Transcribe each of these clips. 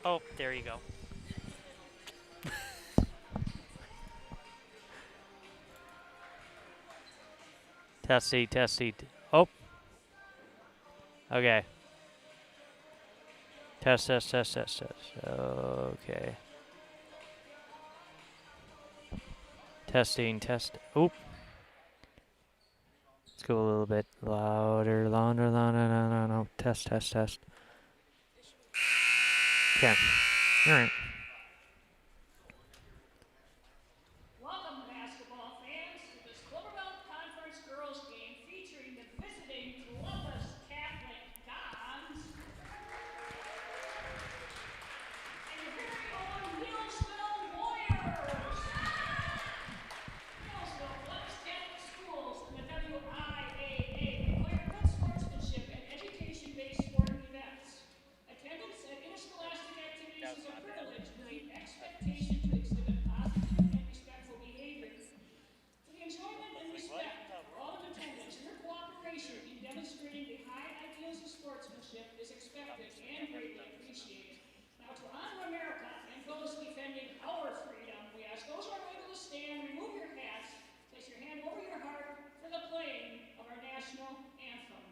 Oh, there you go. Testy, testy. Oh, okay. Test, test, test, test, test. Okay. Testing, test. Oop. Let's go a little bit louder, louder, louder, no, no, no. Test, test, test. Okay. All right. Welcome, basketball fans, to this Cloverbelt Conference girls game featuring the visiting Columbus Catholic Dons and your very own Neillsville Warriors. Neillsville Columbus Catholic Schools and the WIAA require good sportsmanship and education-based sporting events. Attendance at interscholastic activities is a privilege with the expectation to exhibit positive and respectful behavior. For the enjoyment and respect of all in attendance, your cooperation in demonstrating the high ideals of sportsmanship is expected and greatly appreciated. Now, to honor America and those defending our freedom, we ask those who are able to stand, remove your hats, place your hand over your heart for the playing of our national anthem.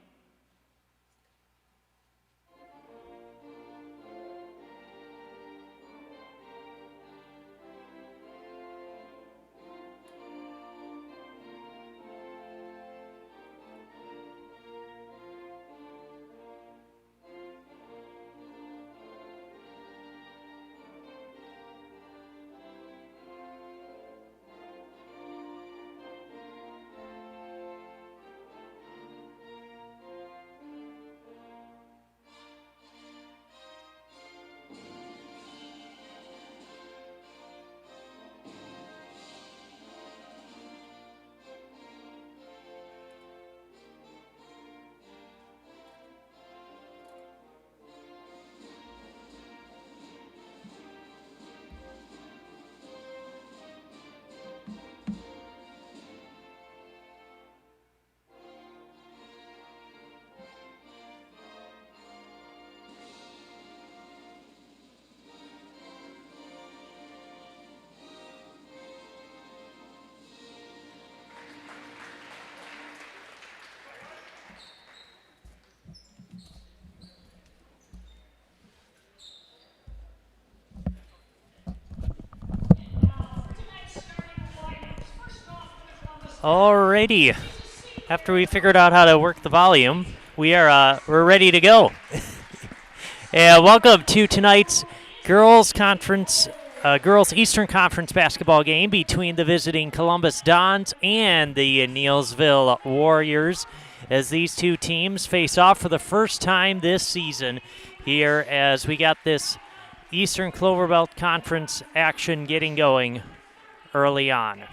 Alrighty. After we figured out how to work the volume, we're ready to go. And welcome to tonight's girls conference, girls Eastern Conference basketball game between the visiting Columbus Dons and the Neillsville Warriors, as these two teams face off for the first time this season here, as we got this Eastern Cloverbelt Conference action getting going early on.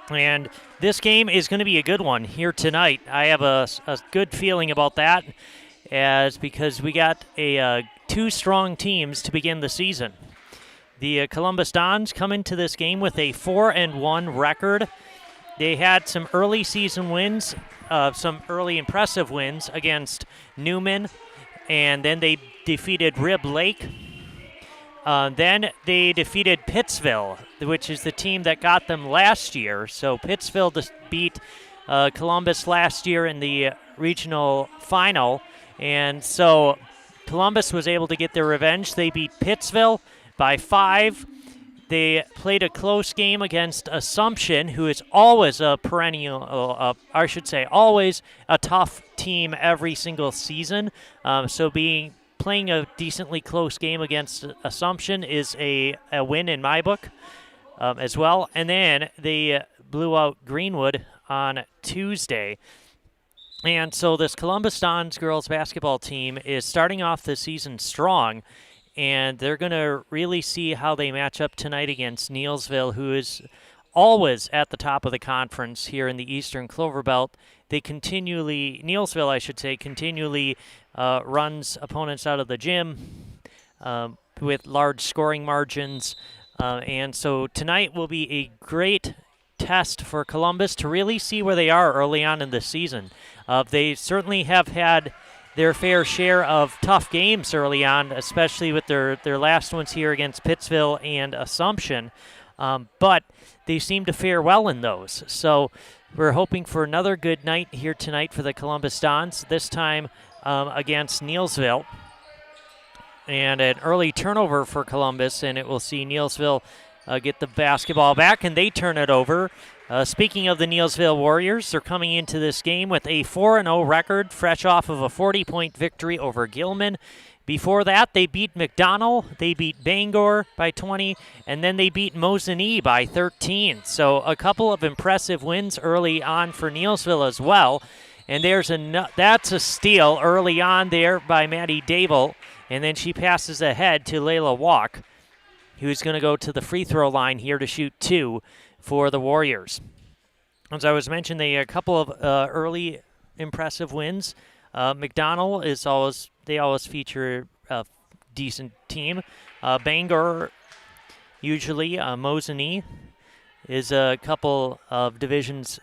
And this game is going to be a good one here tonight. I have a good feeling about that, as because we got two strong teams to begin the season. The Columbus Dons come into this game with a 4-1 record. They had some early season wins, some early impressive wins against Newman, and then they defeated Rib Lake. Then they defeated Pittsville, which is the team that got them last year. So Pittsville beat Columbus last year in the regional final. And so Columbus was able to get their revenge. They beat Pittsville by 5. They played a close game against Assumption, who is always a perennial, always a tough team every single season. Playing a decently close game against Assumption is a win in my book as well. And then they blew out Greenwood on Tuesday. And so this Columbus Dons girls basketball team is starting off the season strong, and they're going to really see how they match up tonight against Neillsville, who is always at the top of the conference here in the Eastern Cloverbelt. Neillsville continually runs opponents out of the gym with large scoring margins. And so tonight will be a great test for Columbus to really see where they are early on in the season. They certainly have had their fair share of tough games early on, especially with their last ones here against Pittsville and Assumption. But they seem to fare well in those. So we're hoping for another good night here tonight for the Columbus Dons, this time against Neillsville. And an early turnover for Columbus, and it will see Neillsville get the basketball back, and they turn it over. Speaking of the Neillsville Warriors, they're coming into this game with a 4-0 record, fresh off of a 40-point victory over Gilman. Before that, they beat McDonald, they beat Bangor by 20, and then they beat Mosinee by 13. So a couple of impressive wins early on for Neillsville as well. And that's a steal early on there by Maddie Dable, and then she passes ahead to Layla Walk, who's going to go to the free throw line here to shoot 2 for the Warriors. As I was mentioning, a couple of early impressive wins. McDonald they always feature a decent team. Bangor usually. Mosinee is a couple of divisions,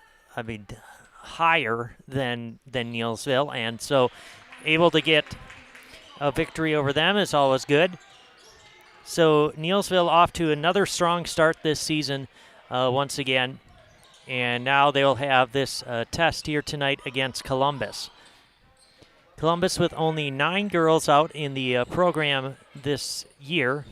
higher than Neillsville, and so able to get a victory over them is always good. So Neillsville off to another strong start this season once again, and now they'll have this test here tonight against Columbus. Columbus with only 9 girls out in the program this year.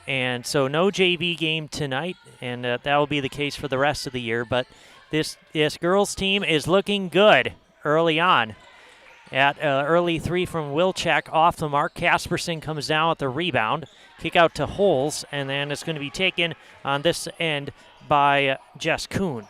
And so no JV game tonight, and that will be the case for the rest of the year. But this girls team is looking good early on. At early 3 from Wilczek off the mark. Casperson comes down with the rebound. Kick out to Holes, and then it's going to be taken on this end by Jess Kuhn.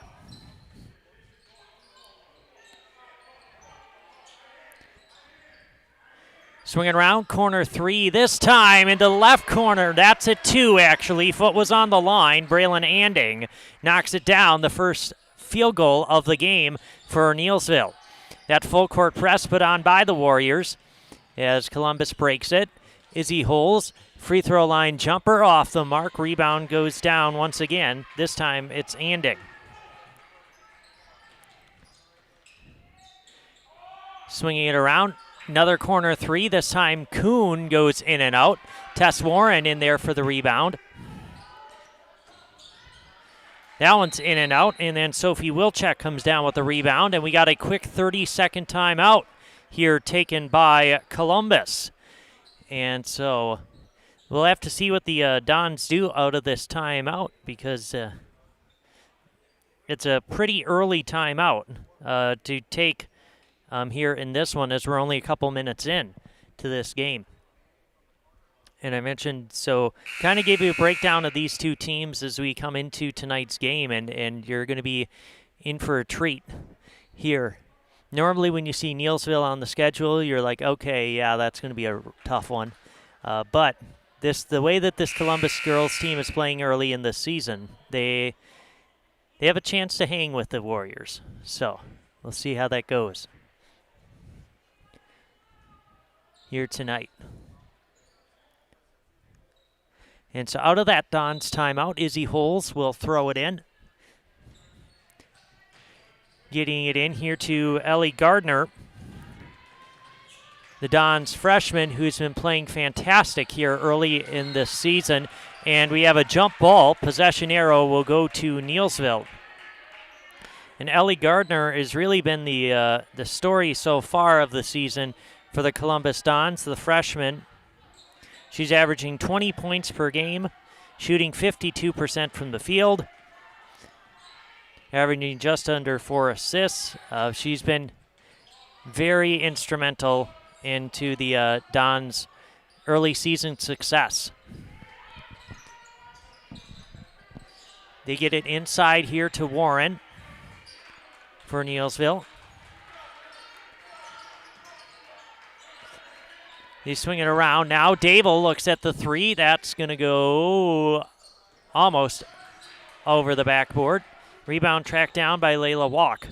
Swinging around, corner 3, this time into the left corner. That's a 2, actually. Foot was on the line. Braylon Anding knocks it down, the first field goal of the game for Neillsville. That full court press put on by the Warriors as Columbus breaks it. Izzy Holes, free throw line jumper off the mark. Rebound goes down once again. This time it's Anding. Swinging it around. Another corner 3. This time Kuhn goes in and out. Tess Warren in there for the rebound. That one's in and out, and then Sophie Wilczek comes down with the rebound, and we got a quick 30-second timeout here taken by Columbus. And so we'll have to see what the Dons do out of this timeout, because it's a pretty early timeout to take here in this one, as we're only a couple minutes in to this game. And I mentioned, so kind of gave you a breakdown of these two teams as we come into tonight's game, and you're going to be in for a treat here. Normally when you see Neillsville on the schedule, you're like, okay, yeah, that's going to be a tough one. But the way that this Columbus girls team is playing early in this season, they have a chance to hang with the Warriors. So we'll see how that goes here tonight. And so out of that Dons timeout, Izzy Holes will throw it in. Getting it in here to Ellie Gardner, the Dons freshman, who's been playing fantastic here early in this season. And we have a jump ball. Possession arrow will go to Neillsville. And Ellie Gardner has really been the story so far of the season for the Columbus Dons, the freshman. She's averaging 20 points per game, shooting 52% from the field, averaging just under 4 assists. She's been very instrumental into the Dons' early season success. They get it inside here to Warren for Neillsville. He's swinging around now. Dable looks at the 3. That's going to go almost over the backboard. Rebound tracked down by Layla Walk.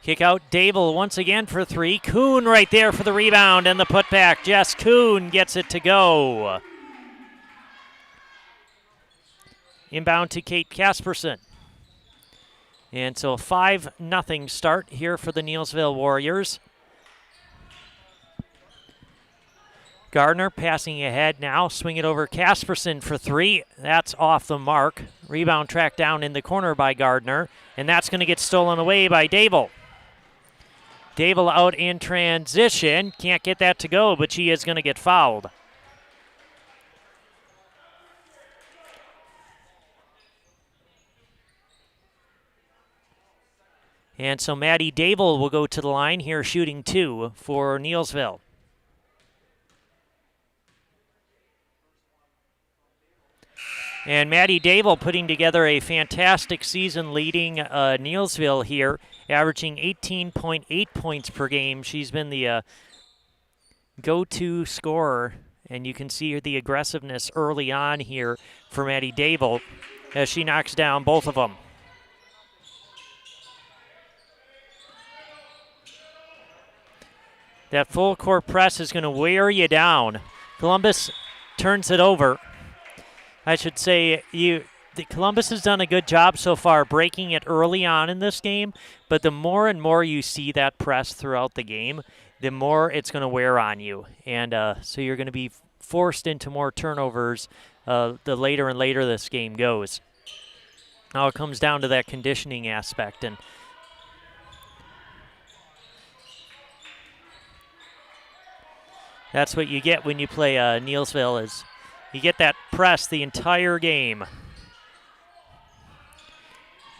Kick out Dable once again for 3. Kuhn right there for the rebound and the putback. Jess Kuhn gets it to go. Inbound to Kate Casperson. And so a 5-0 start here for the Neillsville Warriors. Gardner passing ahead now, swing it over Casperson for 3. That's off the mark. Rebound tracked down in the corner by Gardner, and that's going to get stolen away by Dable. Dable out in transition. Can't get that to go, but she is going to get fouled. And so Maddie Dable will go to the line here, shooting 2 for Neillsville. And Maddie Dable putting together a fantastic season, leading Neillsville here, averaging 18.8 points per game. She's been the go-to scorer, and you can see the aggressiveness early on here for Maddie Dable as she knocks down both of them. That full court press is going to wear you down. Columbus turns it over. I should say Columbus has done a good job so far breaking it early on in this game, but the more and more you see that press throughout the game, the more it's going to wear on you. And so you're going to be forced into more turnovers the later and later this game goes. Now it comes down to that conditioning aspect, and that's what you get when you play Neillsville, is you get that press the entire game.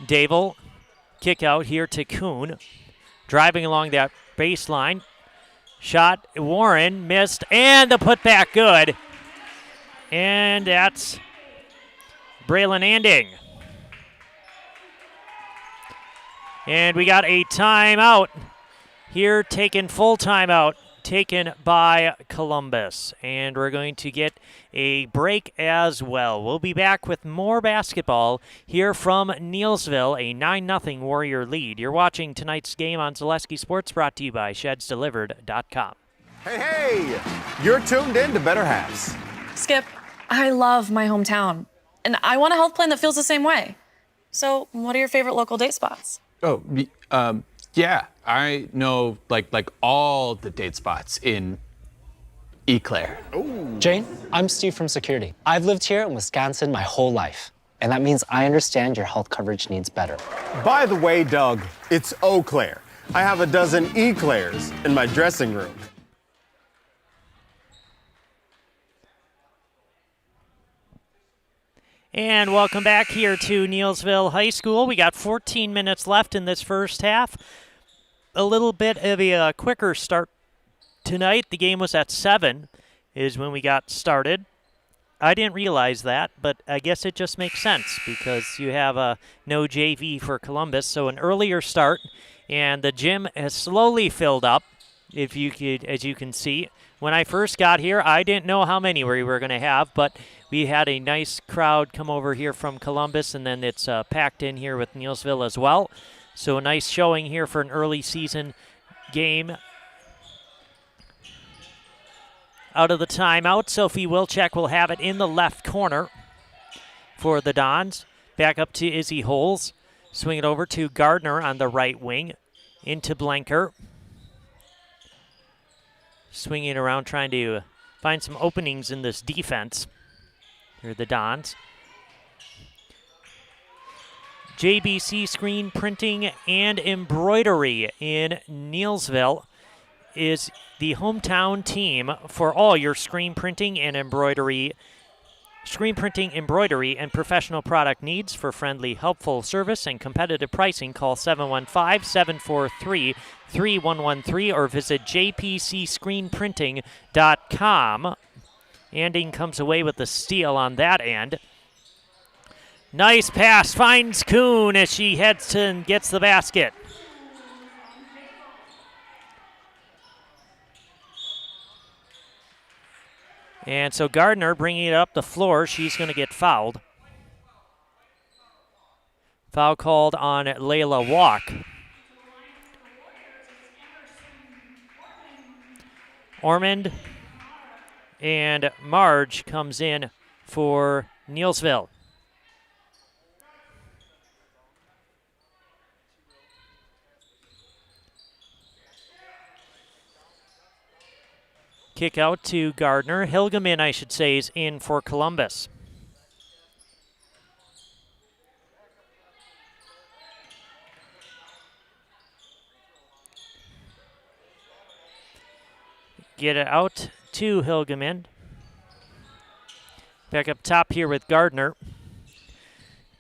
Dable, kick out here to Kuhn. Driving along that baseline. Shot, Warren missed, and the putback good. And that's Braylon Anding. And we got a timeout here, full timeout. Taken by Columbus, and we're going to get a break as well. We'll be back with more basketball here from Neillsville, a 9-0 Warrior lead. You're watching tonight's game on Zaleski Sports, brought to you by ShedsDelivered.com. Hey, you're tuned in to Better Halves. Skip, I love my hometown, and I want a health plan that feels the same way. So, what are your favorite local date spots? Yeah, I know like all the date spots in Eau Claire. Jane, I'm Steve from security. I've lived here in Wisconsin my whole life, and that means I understand your health coverage needs better. By the way, Doug, it's Eau Claire. I have a dozen Eclairs in my dressing room. And welcome back here to Neillsville High School. We got 14 minutes left in this first half. A little bit of a quicker start tonight. The game was at 7 is when we got started. I didn't realize that, but I guess it just makes sense because you have no JV for Columbus, so an earlier start, and the gym has slowly filled up, as you can see. When I first got here, I didn't know how many we were going to have, but we had a nice crowd come over here from Columbus, and then it's packed in here with Neillsville as well. So a nice showing here for an early season game. Out of the timeout, Sophie Wilczek will have it in the left corner for the Dons. Back up to Izzy Holes. Swing it over to Gardner on the right wing. Into Blanker. Swinging around, trying to find some openings in this defense. Here are the Dons. JBC Screen Printing and Embroidery in Neillsville is the hometown team for all your screen printing, embroidery, and professional product needs. For friendly, helpful service and competitive pricing, call 715-743-3113 or visit jpcscreenprinting.com. Anding comes away with the steal on that end. Nice pass, finds Kuhn as she heads to and gets the basket. And so Gardner bringing it up the floor. She's going to get fouled. Foul called on Layla Walk. Ormond and Marge comes in for Neillsville. Kick out to Gardner. Hilgeman, I should say, is in for Columbus. Get it out to Hilgeman. Back up top here with Gardner.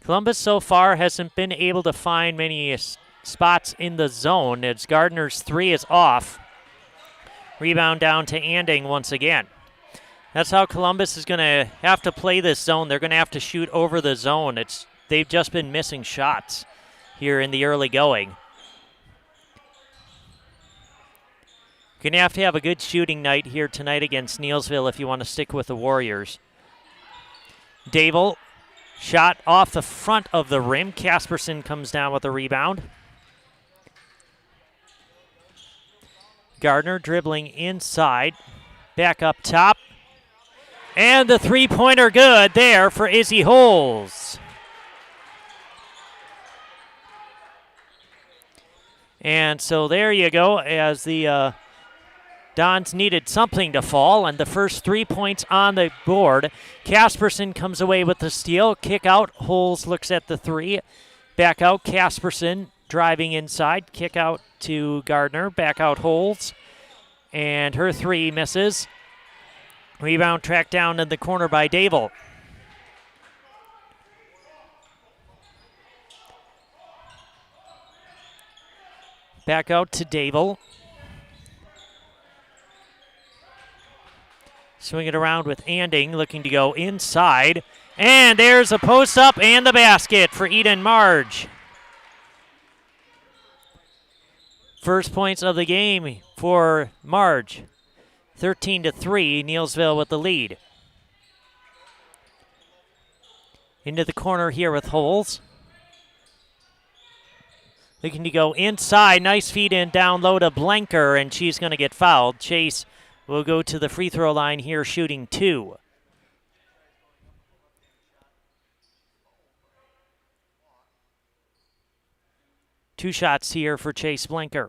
Columbus so far hasn't been able to find many spots in the zone as Gardner's 3 is off. Rebound down to Anding once again. That's how Columbus is going to have to play this zone. They're going to have to shoot over the zone. They've just been missing shots here in the early going. Going to have a good shooting night here tonight against Neillsville if you want to stick with the Warriors. Dable, shot off the front of the rim. Casperson comes down with a rebound. Gardner dribbling inside. Back up top. And the three-pointer good there for Izzy Holes. And so there you go as the Dons needed something to fall, and the first 3 points on the board. Casperson comes away with the steal. Kick out. Holes looks at the 3. Back out. Casperson driving inside. Kick out to Gardner. Back out Holes. And her 3 misses. Rebound tracked down in the corner by Dable. Back out to Dable. Swing it around with Anding, looking to go inside. And there's a post up and the basket for Eden Marge. First points of the game for Marge. 13-3, Neillsville with the lead. Into the corner here with Holes. Looking to go inside. Nice feed in down low to Blanker, and she's going to get fouled. Chase will go to the free throw line here, shooting 2. Two shots here for Chase Blanker.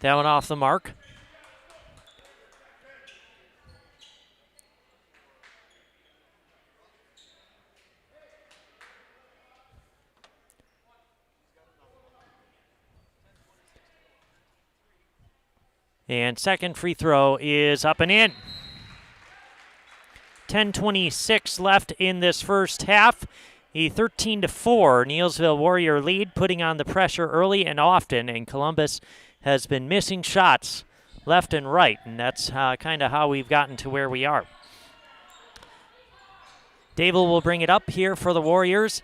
That one off the mark. And second free throw is up and in. 10:26 left in this first half. A 13-4 Neillsville Warrior lead, putting on the pressure early and often, and Columbus has been missing shots left and right, and that's kind of how we've gotten to where we are. Dable will bring it up here for the Warriors.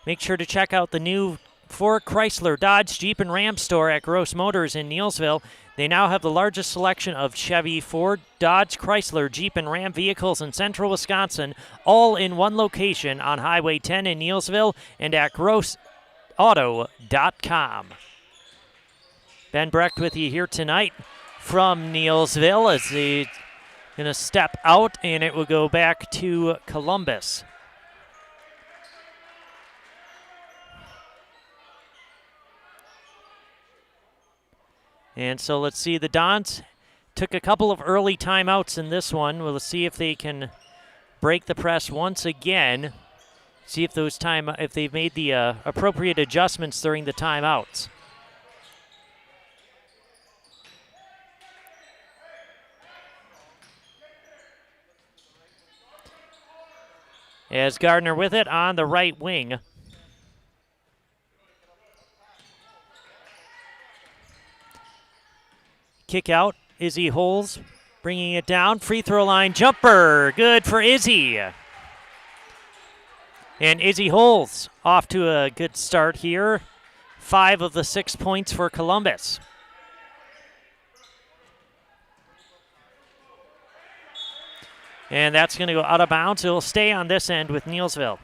Make sure to check out the new Ford, Chrysler, Dodge, Jeep, and Ram store at Gross Motors in Neillsville. They now have the largest selection of Chevy, Ford, Dodge, Chrysler, Jeep, and Ram vehicles in central Wisconsin, all in one location on Highway 10 in Neillsville and at grossauto.com. Ben Brecht with you here tonight from Neillsville as they're going to step out, and it will go back to Columbus. And so let's see, the Dons took a couple of early timeouts in this one. We'll see if they can break the press once again. See if if they've made the appropriate adjustments during the timeouts. As Gardner with it on the right wing. Kick out, Izzy Holes bringing it down. Free throw line jumper, good for Izzy. And Izzy Holes off to a good start here. 5 of the 6 points for Columbus. And that's going to go out of bounds. It'll stay on this end with Neillsville.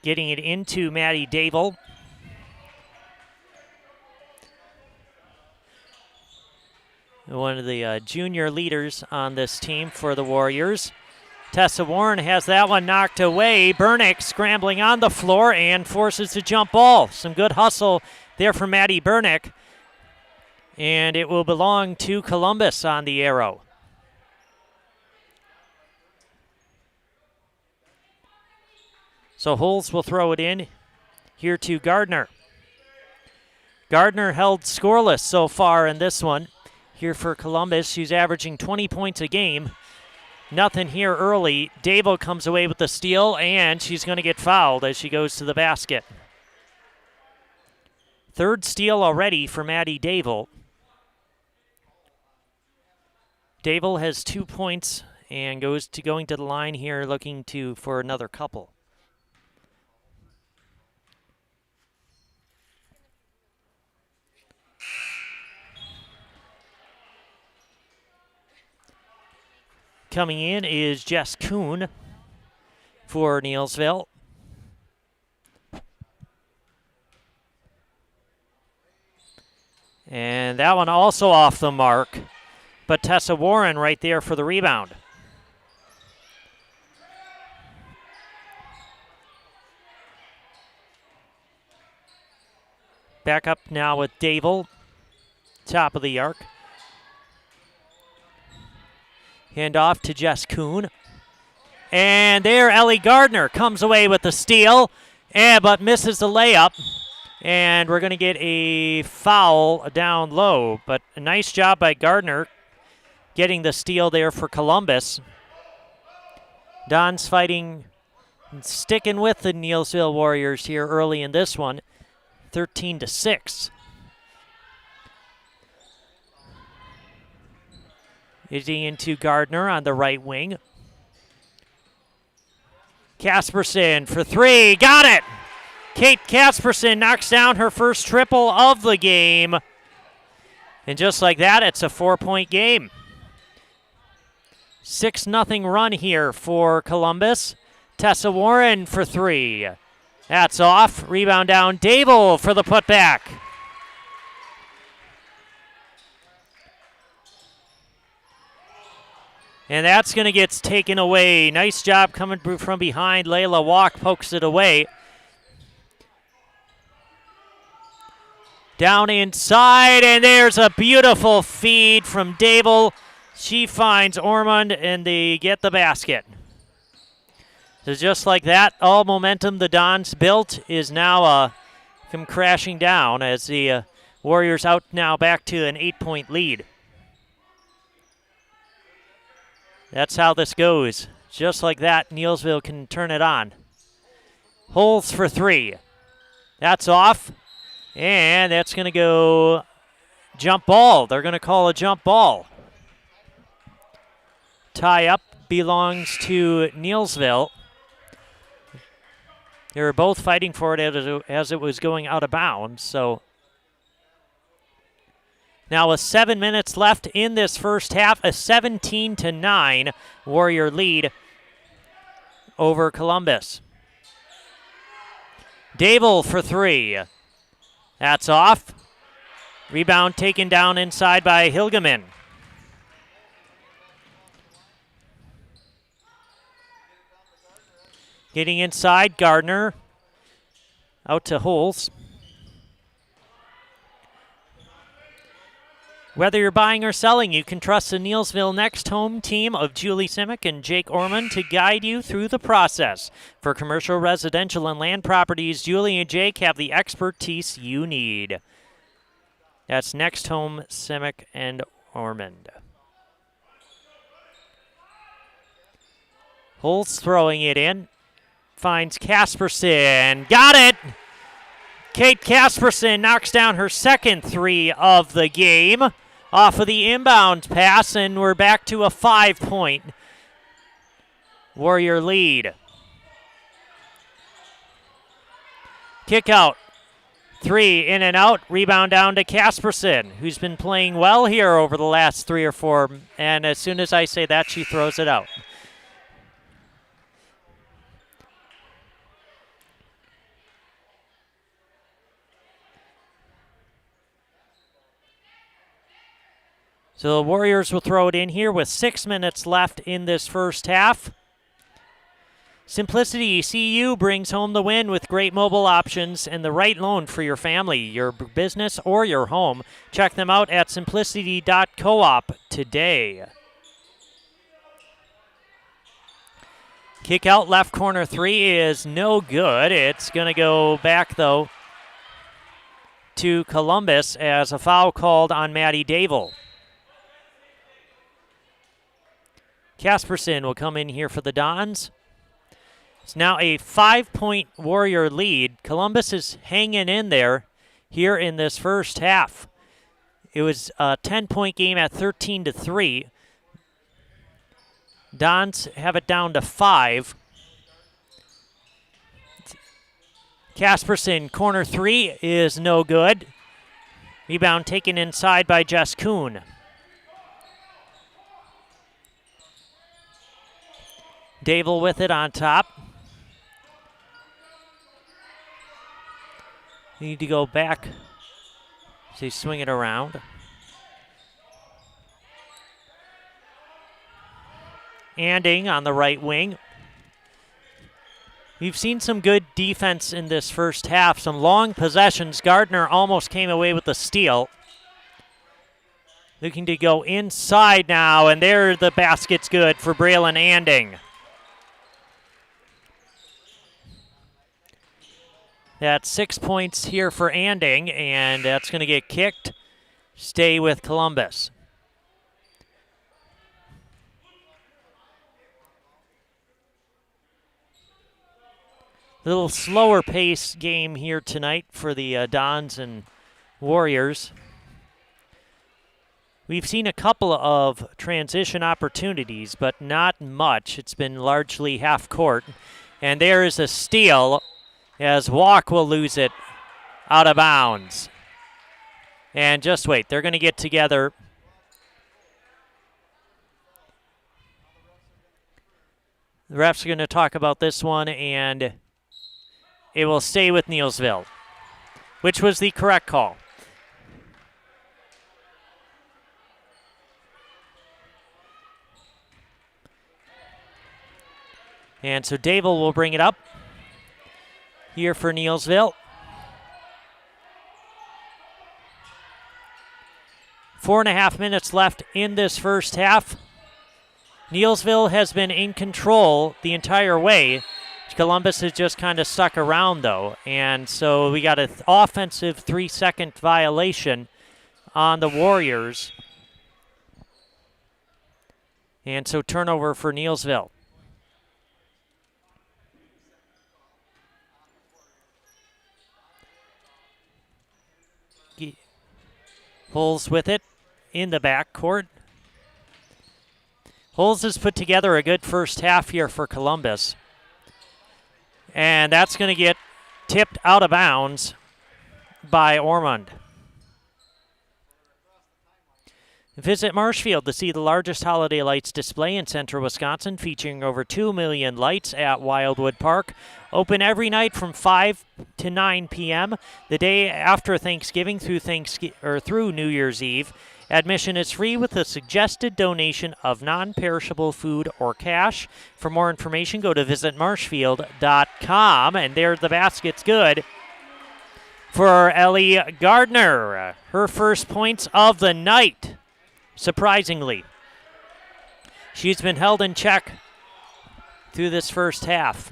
Getting it into Maddie Dable. one of the junior leaders on this team for the Warriors. Tessa Warren has that one knocked away. Bernick scrambling on the floor and forces the jump ball. Some good hustle there from Maddie Bernick. And it will belong to Columbus on the arrow. So Holz will throw it in here to Gardner. Gardner held scoreless so far in this one. Here for Columbus, she's averaging 20 points a game. Nothing here early. Davo comes away with the steal, and she's going to get fouled as she goes to the basket. Third steal already for Maddie Davo. Davo has 2 points and going to the line here looking for another couple. Coming in is Jess Kuhn for Neillsville. And that one also off the mark, but Tessa Warren right there for the rebound. Back up now with Dable, top of the arc. Hand off to Jess Kuhn. And there, Ellie Gardner comes away with the steal, but misses the layup. And we're going to get a foul down low. But a nice job by Gardner getting the steal there for Columbus. Don's fighting, sticking with the Neillsville Warriors here early in this one, 13-6. Hitting into Gardner on the right wing. Kasperson for three. Got it! Kate Kasperson knocks down her first triple of the game. And just like that, it's a 4-point game. 6-0 run here for Columbus. Tessa Warren for three. That's off. Rebound down. Dable for the putback. And that's going to get taken away. Nice job coming from behind. Layla Walk pokes it away. Down inside, and there's a beautiful feed from Dable. She finds Ormond, and they get the basket. So just like that, all momentum the Dons built is now come crashing down as the Warriors out now back to an 8-point lead. That's how this goes. Just like that, Neillsville can turn it on. Holz for three. That's off. And that's going to go jump ball. They're going to call a jump ball. Tie up belongs to Neillsville. They were both fighting for it as it was going out of bounds. So now with 7 minutes left in this first half, a 17-9 Warrior lead over Columbus. Dable for three. That's off. Rebound taken down inside by Hilgeman. Getting inside, Gardner. Out to Holz. Whether you're buying or selling, you can trust the Neillsville Next home team of Julie Simic and Jake Orman to guide you through the process. For commercial, residential, and land properties, Julie and Jake have the expertise you need. That's Next home, Simic, and Ormond. Holtz throwing it in. Finds Kasperson. Got it! Kate Kasperson knocks down her second three of the game off of the inbound pass, and we're back to a 5-point Warrior lead. Kick out. Three in and out. Rebound down to Kasperson, who's been playing well here over the last 3 or 4. And as soon as I say that, she throws it out. So the Warriors will throw it in here with 6 minutes left in this first half. Simplicity CU brings home the win with great mobile options and the right loan for your family, your business, or your home. Check them out at simplicity.coop today. Kick out left corner three is no good. It's going to go back, though, to Columbus as a foul called on Maddie Dable. Casperson will come in here for the Dons. It's now a 5-point Warrior lead. Columbus is hanging in there here in this first half. It was a 10-point game at 13-3. Dons have it down to 5. Casperson, corner three is no good. Rebound taken inside by Jess Kuhn. Dable with it on top. Need to go back. So swing it around. Anding on the right wing. We've seen some good defense in this first half. Some long possessions. Gardner almost came away with the steal. Looking to go inside now, and there the basket's good for Braylon Anding. That's 6 points here for Anding, and that's going to get kicked. Stay with Columbus. A little slower pace game here tonight for the Dons and Warriors. We've seen a couple of transition opportunities, but not much. It's been largely half court. And there is a steal as Walk will lose it out of bounds. And just wait, they're going to get together. The refs are going to talk about this one, and it will stay with Neillsville, which was the correct call. And so Dable will bring it up here for Neillsville. 4.5 minutes left in this first half. Neillsville has been in control the entire way. Columbus has just kind of stuck around, though. And so we got an offensive 3-second violation on the Warriors. And so turnover for Neillsville. Holes with it in the backcourt. Holes has put together a good first half here for Columbus. And that's going to get tipped out of bounds by Ormond. Visit Marshfield to see the largest holiday lights display in central Wisconsin, featuring over 2 million lights at Wildwood Park. Open every night from 5 to 9 p.m. the day after Thanksgiving through New Year's Eve. Admission is free with a suggested donation of non-perishable food or cash. For more information, go to visitmarshfield.com. And there the basket's good for Ellie Gardner. Her first points of the night, surprisingly. She's been held in check through this first half.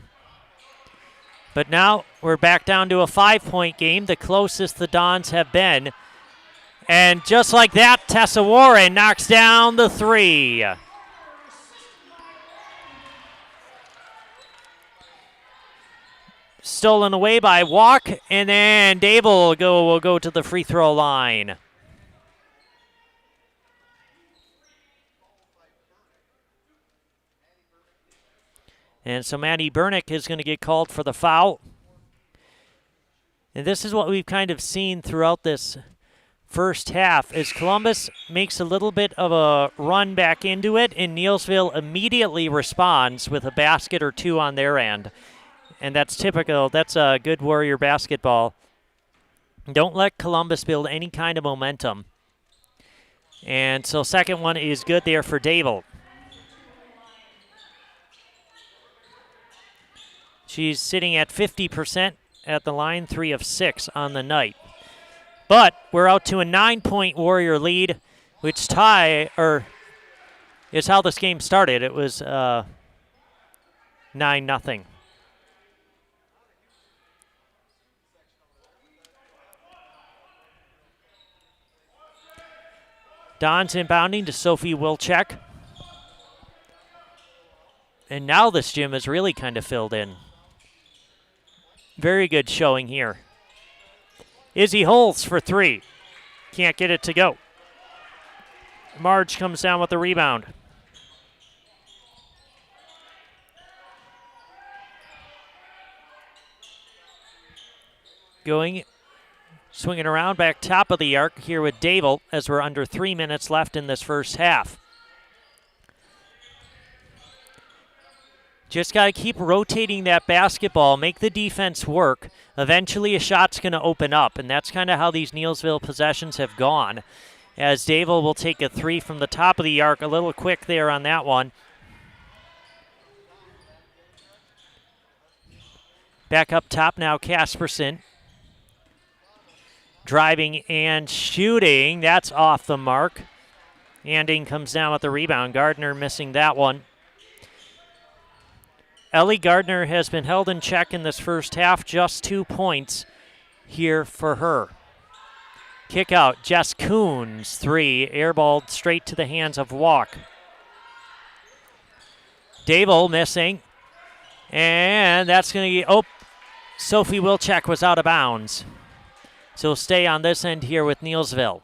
But now we're back down to a 5-point game, the closest the Dons have been. And just like that, Tessa Warren knocks down the three. Stolen away by Walk, and then Dable will go to the free throw line. And so Maddie Bernick is going to get called for the foul. And this is what we've kind of seen throughout this first half, as Columbus makes a little bit of a run back into it, and Neillsville immediately responds with a basket or two on their end. And that's typical. That's a good Warrior basketball. Don't let Columbus build any kind of momentum. And so second one is good there for Dable. She's sitting at 50% at the line, 3 of 6 on the night. But we're out to a 9-point Warrior lead, which is how this game started. It was 9-0. Don's inbounding to Sophie Wilczek. And now this gym is really kind of filled in. Very good showing here. Izzy Holtz for 3. Can't get it to go. Marge comes down with the rebound. Swinging around back top of the arc here with Dable as we're under 3 minutes left in this first half. Just got to keep rotating that basketball, make the defense work. Eventually a shot's going to open up, and that's kind of how these Neillsville possessions have gone. As Dable will take a 3 from the top of the arc, a little quick there on that one. Back up top now, Casperson. Driving and shooting, that's off the mark. Anding comes down with the rebound. Gardner missing that one. Ellie Gardner has been held in check in this first half, just 2 points here for her. Kick out, Jess Coons, 3, airballed straight to the hands of Walk. Dable missing, and that's going to be, Sophie Wilczek was out of bounds. So stay on this end here with Neillsville.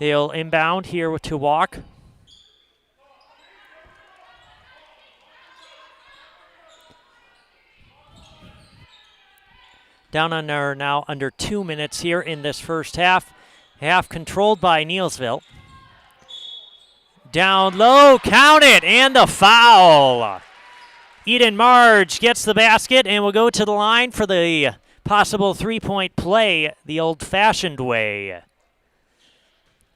They'll inbound here to Walk. Down under now under 2 minutes here in this first half. Half controlled by Neillsville. Down low, count it, and a foul. Eden Marge gets the basket and will go to the line for the possible 3-point play the old-fashioned way.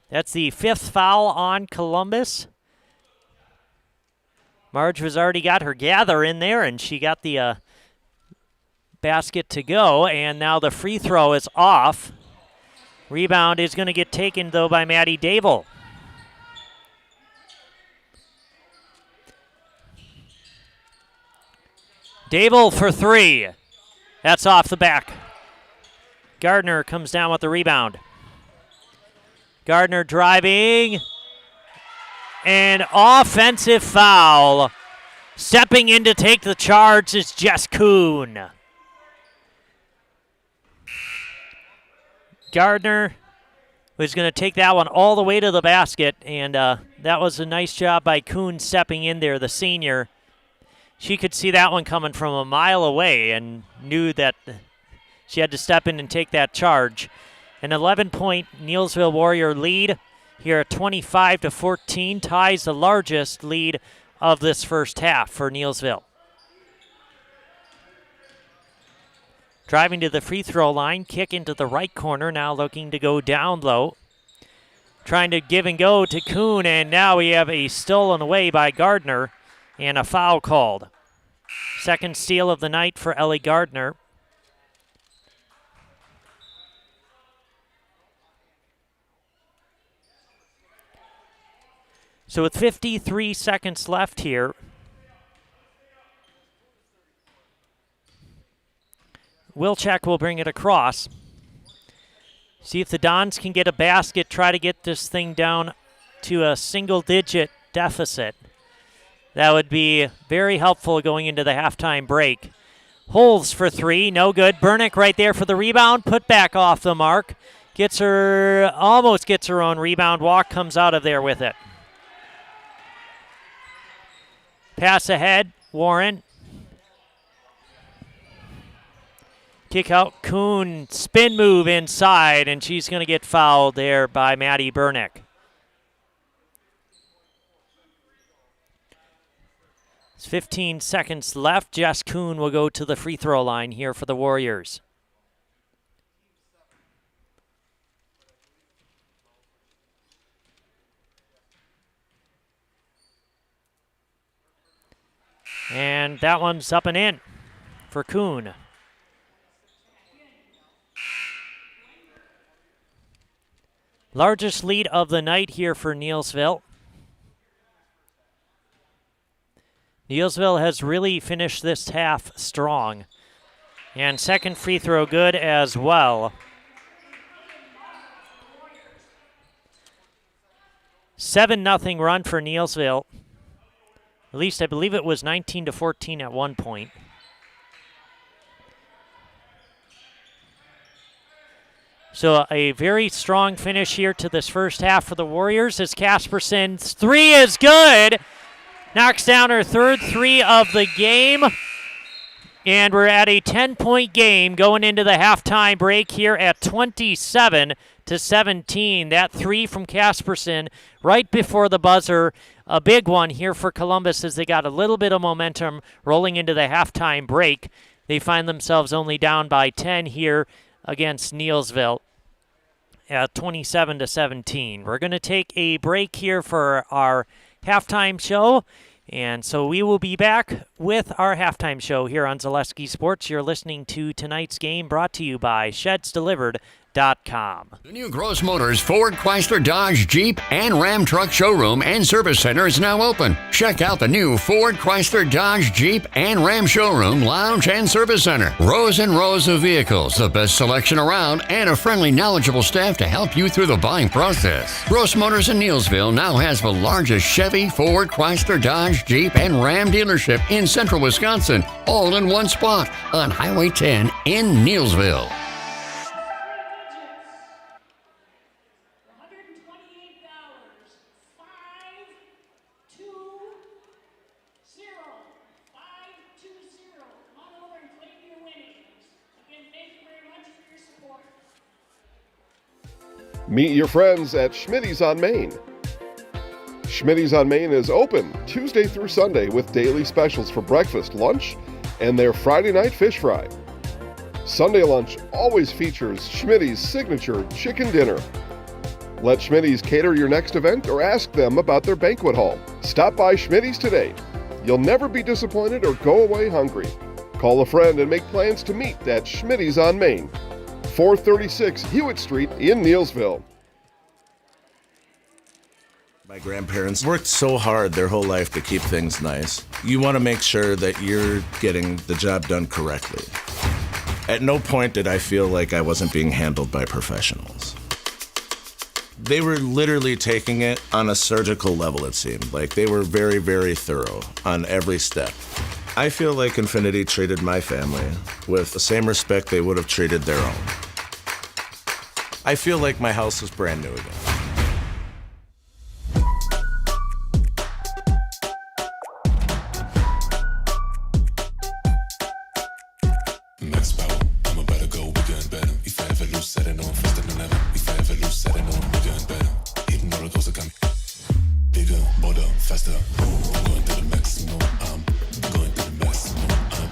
That's the 5th foul on Columbus. Marge has already got her gather in there, and she got the basket to go, and now the free throw is off. Rebound is going to get taken, though, by Maddie Dable. Dable for 3. That's off the back. Gardner comes down with the rebound. Gardner driving. An offensive foul. Stepping in to take the charge is Jess Kuhn. Gardner was going to take that one all the way to the basket, and that was a nice job by Kuhn stepping in there, the senior. She could see that one coming from a mile away and knew that she had to step in and take that charge. An 11-point Neillsville Warrior lead here at 25-14 ties the largest lead of this first half for Neillsville. Driving to the free throw line, kick into the right corner, now looking to go down low. Trying to give and go to Kuhn, and now we have a stolen away by Gardner and a foul called. Second steal of the night for Ellie Gardner. So with 53 seconds left here, Wilczek will bring it across. See if the Dons can get a basket, try to get this thing down to a single-digit deficit. That would be very helpful going into the halftime break. Holds for 3, no good. Bernick right there for the rebound, put back off the mark. Almost gets her own rebound. Walk comes out of there with it. Pass ahead, Warren. Kick out, Kuhn, spin move inside, and she's going to get fouled there by Maddie Bernick. 15 seconds left. Jess Kuhn will go to the free throw line here for the Warriors. And that one's up and in for Kuhn. Largest lead of the night here for Neillsville. Neillsville has really finished this half strong. And second free throw good as well. 7-0 run for Neillsville. At least I believe it was 19-14 at one point. So a very strong finish here to this first half for the Warriors as Casperson's three is good. Knocks down her third three of the game. And we're at a 10-point game going into the halftime break here at 27-17. That three from Casperson right before the buzzer. A big one here for Columbus as they got a little bit of momentum rolling into the halftime break. They find themselves only down by 10 here against Neillsville at 27-17. We're going to take a break here for our halftime show. And so we will be back with our halftime show here on Zaleski Sports. You're listening to tonight's game brought to you by ShedsDelivered.com. The new Gross Motors Ford, Chrysler, Dodge, Jeep, and Ram Truck Showroom and Service Center is now open. Check out the new Ford, Chrysler, Dodge, Jeep, and Ram Showroom, Lounge, and Service Center. Rows and rows of vehicles, the best selection around, and a friendly, knowledgeable staff to help you through the buying process. Gross Motors in Neillsville now has the largest Chevy, Ford, Chrysler, Dodge, Jeep, and Ram dealership in central Wisconsin, all in one spot on Highway 10 in Neillsville. Meet your friends at Schmitty's on Main. Schmitty's on Main is open Tuesday through Sunday with daily specials for breakfast, lunch, and their Friday night fish fry. Sunday lunch always features Schmitty's signature chicken dinner. Let Schmitty's cater your next event or ask them about their banquet hall. Stop by Schmitty's today. You'll never be disappointed or go away hungry. Call a friend and make plans to meet at Schmitty's on Main, 436 Hewitt Street in Neillsville. My grandparents worked so hard their whole life to keep things nice. You want to make sure that you're getting the job done correctly. At no point did I feel like I wasn't being handled by professionals. They were literally taking it on a surgical level, it seemed. Like they were very, very thorough on every step. I feel like Infinity treated my family with the same respect they would have treated their own. I feel like my house is brand new again. Max power, I'm about to go bigger and better. If I ever lose, set it on faster than ever. If I ever lose, set it on bigger and better. Hitting all the goals that come bigger, bolder, faster. I'm going to the maximum. I'm going to the maximum. I'm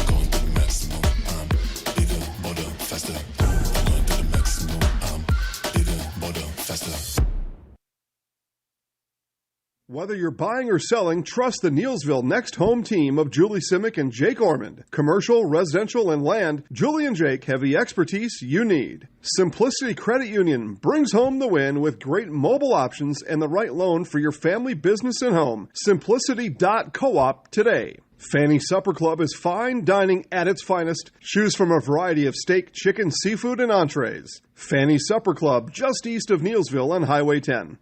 going to the maximum. I'm bigger, bolder, faster. I'm going to the maximum. I'm bigger, bolder, faster. Whether you're buying or selling, trust the Neillsville Next Home team of Julie Simic and Jake Ormond. Commercial, residential, and land, Julie and Jake have the expertise you need. Simplicity Credit Union brings home the win with great mobile options and the right loan for your family, business, and home. Simplicity.coop today. Fanny Supper Club is fine dining at its finest. Choose from a variety of steak, chicken, seafood, and entrees. Fanny Supper Club, just east of Neillsville on Highway 10.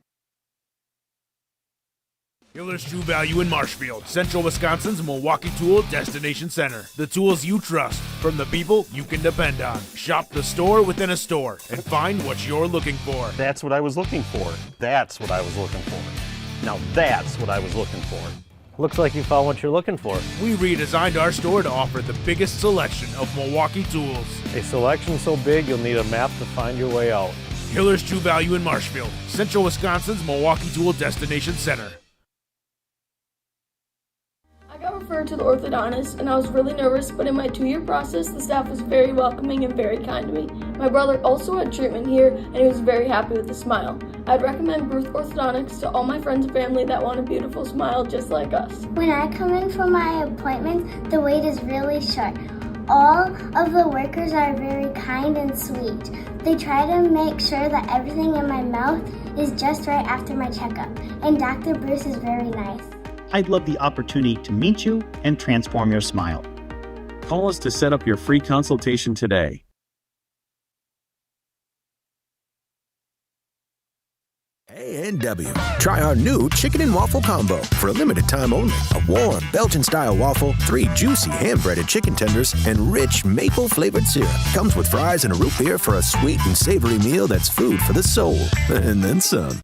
Hiller's True Value in Marshfield, Central Wisconsin's Milwaukee Tool Destination Center. The tools you trust from the people you can depend on. Shop the store within a store and find what you're looking for. That's what I was looking for. That's what I was looking for. Now that's what I was looking for. Looks like you found what you're looking for. We redesigned our store to offer the biggest selection of Milwaukee tools. A selection so big you'll need a map to find your way out. Hiller's True Value in Marshfield, Central Wisconsin's Milwaukee Tool Destination Center. I got a referred to the orthodontist, and I was really nervous, but in my 2-year process, the staff was very welcoming and very kind to me. My brother also had treatment here, and he was very happy with the smile. I'd recommend Ruth Orthodontics to all my friends and family that want a beautiful smile just like us. When I come in for my appointment, the wait is really short. All of the workers are very kind and sweet. They try to make sure that everything in my mouth is just right after my checkup, and Dr. Bruce is very nice. I'd love the opportunity to meet you and transform your smile. Call us to set up your free consultation today. A&W. Try our new chicken and waffle combo for a limited time only. A warm Belgian-style waffle, 3 juicy hand-breaded chicken tenders, and rich maple-flavored syrup. Comes with fries and a root beer for a sweet and savory meal that's food for the soul. And then some.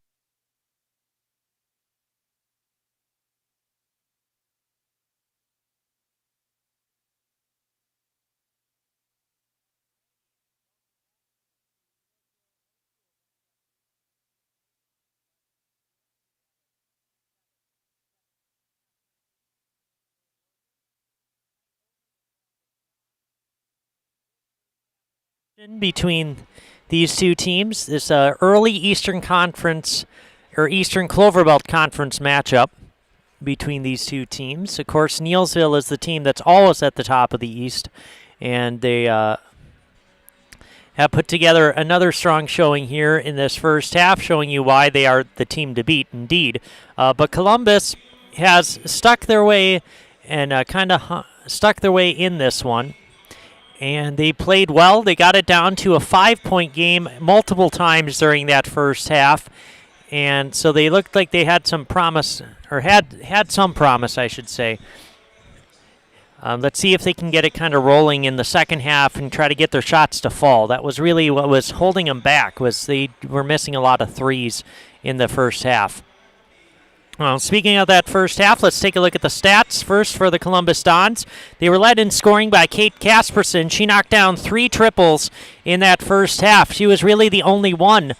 Between these two teams, this early Eastern Conference or Eastern Clover Belt Conference matchup between these two teams. Of course, Neillsville is the team that's always at the top of the East, and they have put together another strong showing here in this first half, showing you why they are the team to beat indeed. But Columbus has stuck their way and stuck their way in this one. And they played well. They got it down to a 5-point game multiple times during that first half. And so they looked like they had some promise, or had some promise, I should say. Let's see if they can get it kind of rolling in the second half and try to get their shots to fall. That was really what was holding them back, was they were missing a lot of threes in the first half. Speaking of that first half, let's take a look at the stats. First for the Columbus Dons. They were led in scoring by Kate Casperson. She knocked down 3 triples in that first half. She was really the only one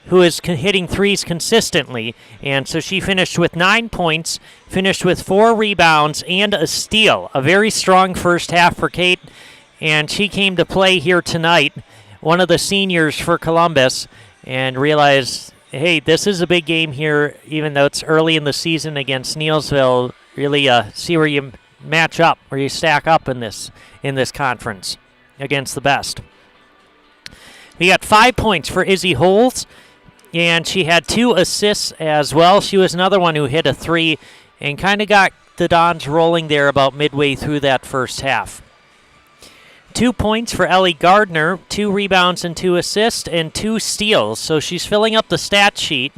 who is hitting threes consistently. And so she finished with 9 points, finished with 4 rebounds, and a steal. A very strong first half for Kate. And she came to play here tonight, one of the seniors for Columbus, and realized, hey, this is a big game here, even though it's early in the season against Neillsville. Really see where you match up, where you stack up in this conference against the best. We got 5 points for Izzy Holes, and she had 2 assists as well. She was another one who hit a 3 and kind of got the Dons rolling there about midway through that first half. 2 points for Ellie Gardner, 2 rebounds and 2 assists, and 2 steals. So she's filling up the stat sheet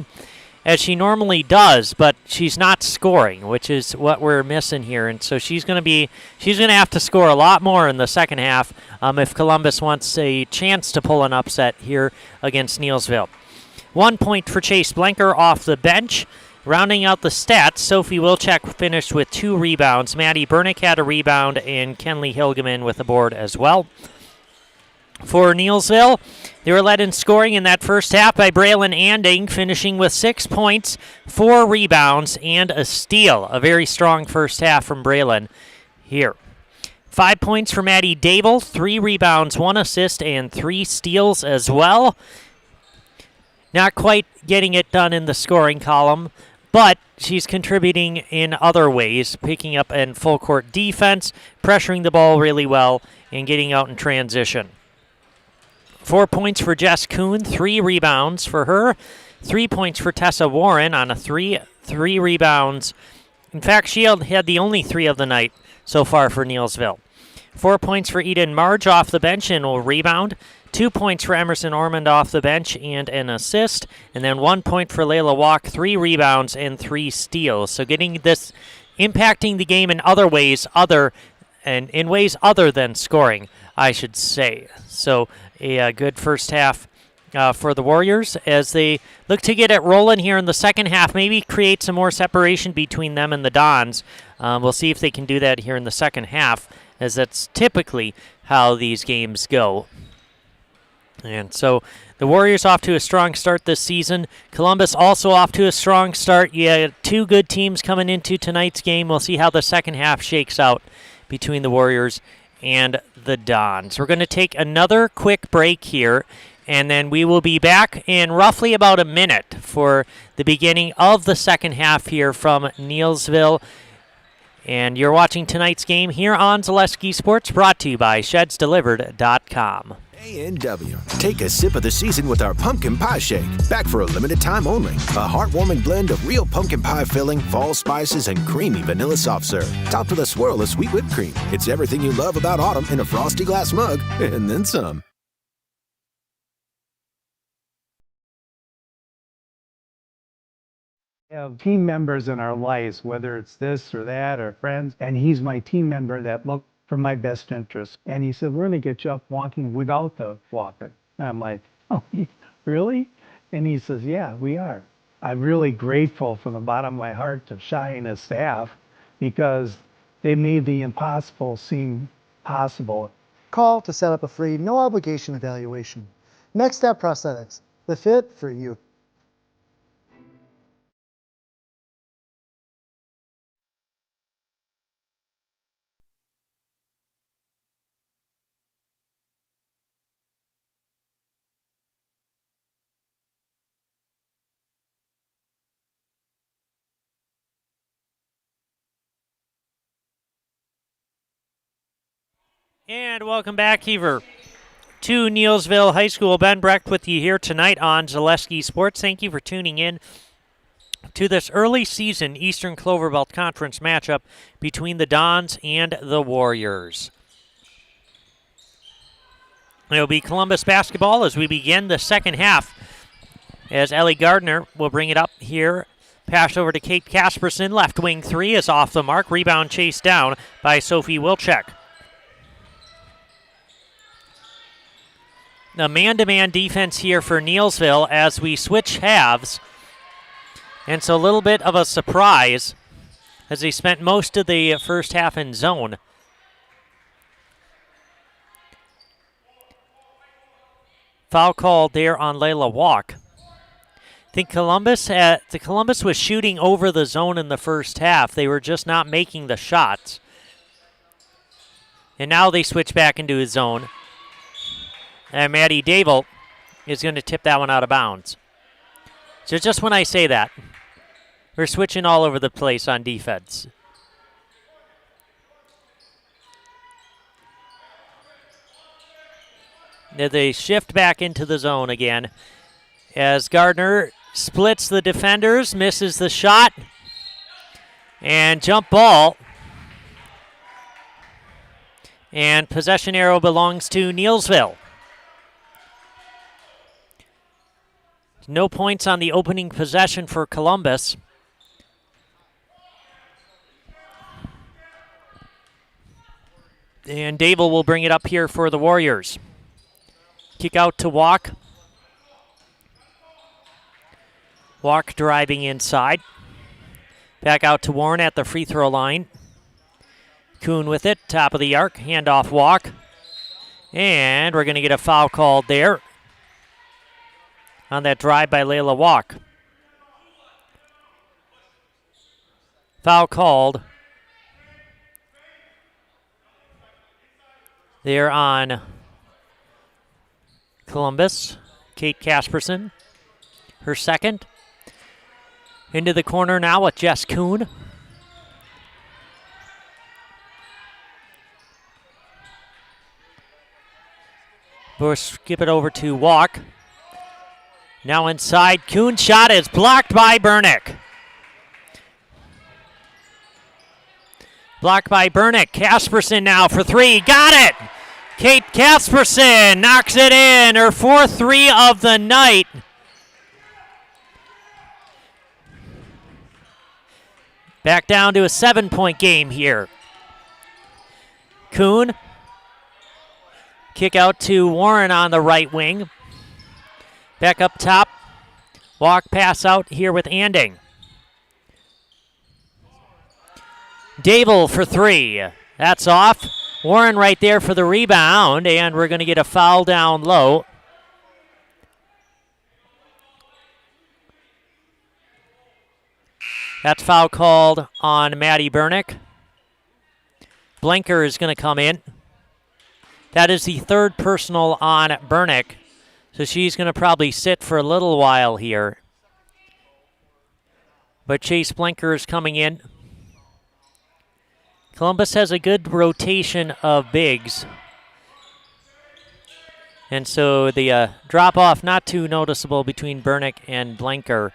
as she normally does, but she's not scoring, which is what we're missing here. And so she's going to have to score a lot more in the second half if Columbus wants a chance to pull an upset here against Neillsville. 1 point for Chase Blanker off the bench. Rounding out the stats, Sophie Wilczek finished with 2 rebounds. Maddie Bernick had a rebound, and Kenley Hilgeman with a board as well. For Neillsville, they were led in scoring in that first half by Braylon Anding, finishing with 6 points, 4 rebounds, and a steal. A very strong first half from Braylon here. 5 points for Maddie Dable, 3 rebounds, 1 assist, and 3 steals as well. Not quite getting it done in the scoring column, but she's contributing in other ways, picking up in full court defense, pressuring the ball really well, and getting out in transition. 4 points for Jess Kuhn, 3 rebounds for her. 3 points for Tessa Warren on a 3 rebounds. In fact, she had the only 3 of the night so far for Neillsville. 4 points for Eden Marge off the bench and will rebound. 2 points for Emerson Ormond off the bench and an assist. And then 1 point for Layla Walk, 3 rebounds and 3 steals. So getting this, impacting the game in other ways in ways other than scoring, I should say. So a good first half for the Warriors as they look to get it rolling here in the second half, maybe create some more separation between them and the Dons. We'll see if they can do that here in the second half, as that's typically how these games go. And so The Warriors off to a strong start this season. Columbus also off to a strong start. Yeah, two good teams coming into tonight's game. We'll see how the second half shakes out between the Warriors and the Dons. We're going to take another quick break here, and then we will be back in roughly about a minute for the beginning of the second half here from Neillsville. And you're watching tonight's game here on Zaleski Sports, brought to you by ShedsDelivered.com. A&W. Take a sip of the season with our pumpkin pie shake. Back for a limited time only. A heartwarming blend of real pumpkin pie filling, fall spices, and creamy vanilla soft serve. Topped with a swirl of sweet whipped cream. It's everything you love about autumn in a frosty glass mug, and then some. Have team members in our lives, whether it's this or that or friends, and he's my team member that look for my best interest. And he said, we're going to get you up walking without the walker. And I'm like, oh, really? And he says, yeah, we are. I'm really grateful from the bottom of my heart to Shai and his staff because they made the impossible seem possible. Call to set up a free, no obligation evaluation. Next Step Prosthetics, the fit for you. And welcome back, Heaver, to Neillsville High School. Ben Brecht with you here tonight on Zaleski Sports. Thank you for tuning in to this early season Eastern Clover Belt Conference matchup between the Dons and the Warriors. It'll be Columbus basketball as we begin the second half, as Ellie Gardner will bring it up here. Pass over to Kate Casperson. Left wing three is off the mark. Rebound chased down by Sophie Wilczek. A man-to-man defense here for Neillsville as we switch halves. And so a little bit of a surprise as they spent most of the first half in zone. Foul called there on Layla Walk. I think Columbus was shooting over the zone in the first half. They were just not making the shots. And now they switch back into his zone. And Maddie Dable is going to tip that one out of bounds. So just when I say that, we're switching all over the place on defense. Now they shift back into the zone again as Gardner splits the defenders, misses the shot, and jump ball. And possession arrow belongs to Neillsville. No points on the opening possession for Columbus. And Dable will bring it up here for the Warriors. Kick out to Walk. Walk driving inside. Back out to Warren at the free throw line. Kuhn with it, top of the arc, handoff Walk. And we're going to get a foul called there on that drive by Layla Walk. Foul called there on Columbus. Kate Casperson, her second. Into the corner now with Jess Kuhn. We'll skip it over to Walk. Now inside, Kuhn's shot is blocked by Bernick. Blocked by Bernick. Casperson now for three. Got it! Kate Casperson knocks it in. Her fourth three of the night. Back down to a 7-point game here. Kuhn. Kick out to Warren on the right wing. Back up top. Walk pass out here with Anding. Dable for three. That's off. Warren right there for the rebound, and we're going to get a foul down low. That's foul called on Maddie Bernick. Blinker is going to come in. That is the third personal on Bernick, so she's going to probably sit for a little while here. But Chase Blinker is coming in. Columbus has a good rotation of bigs. And so the drop-off not too noticeable between Bernick and Blinker.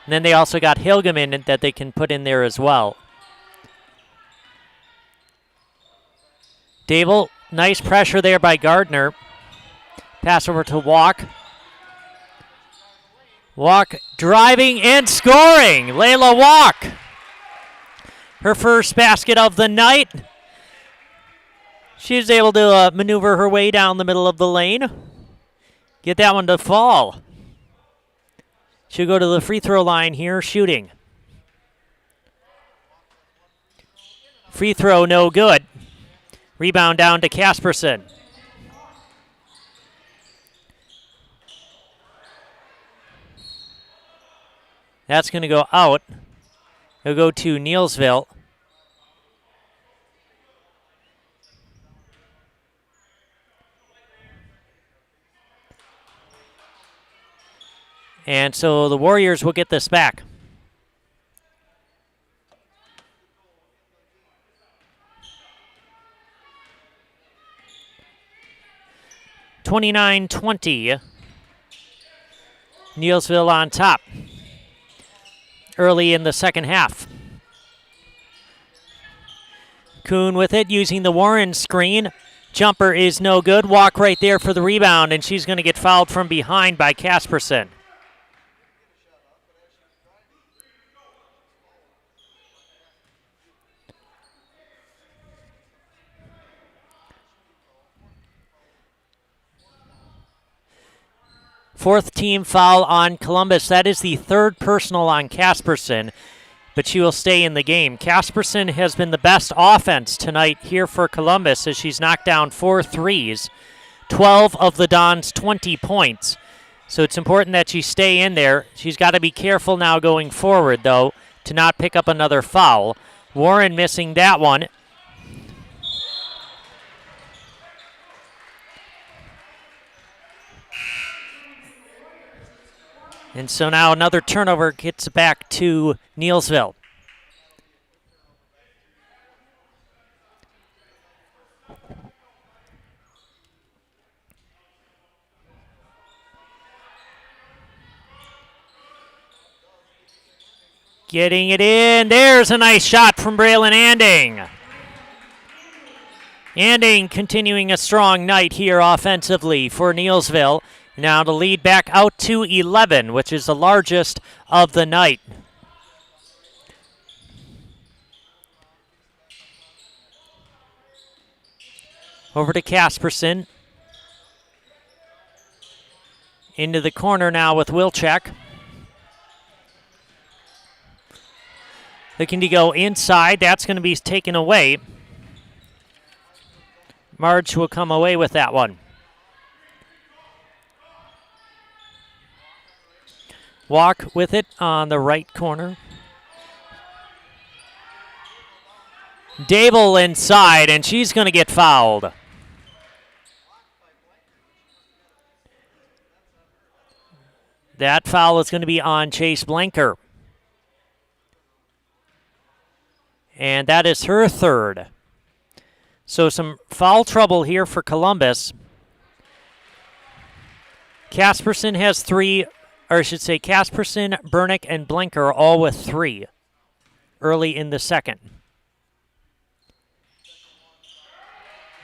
And then they also got Hilgam in that they can put in there as well. Dable, nice pressure there by Gardner. Pass over to Walk. Walk driving and scoring. Layla Walk. Her first basket of the night. She's able to maneuver her way down the middle of the lane. Get that one to fall. She'll go to the free throw line here, shooting. Free throw, no good. Rebound down to Casperson. That's going to go out. It'll go to Neillsville. And so the Warriors will get this back. (29-20). Neillsville on top early in the second half. Kuhn with it, using the Warren screen. Jumper is no good. Walk right there for the rebound, and she's going to get fouled from behind by Casperson. Fourth team foul on Columbus. That is the third personal on Casperson, but she will stay in the game. Casperson has been the best offense tonight here for Columbus as she's knocked down 4 threes, 12 of the Dons' 20 points. So it's important that she stay in there. She's got to be careful now going forward, though, to not pick up another foul. Warren missing that one. And so now another turnover gets back to Neillsville. Getting it in. There's a nice shot from Braylon Anding. Anding continuing a strong night here offensively for Neillsville. Now to lead back out to 11, which is the largest of the night. Over to Casperson. Into the corner now with Wilczek. Looking to go inside. That's going to be taken away. Marge will come away with that one. Walk with it on the right corner. Dable inside, and she's going to get fouled. That foul is going to be on Chase Blinker. And that is her third. So some foul trouble here for Columbus. Casperson has 3, or I should say Casperson, Bernick, and Blinker all with 3 early in the second.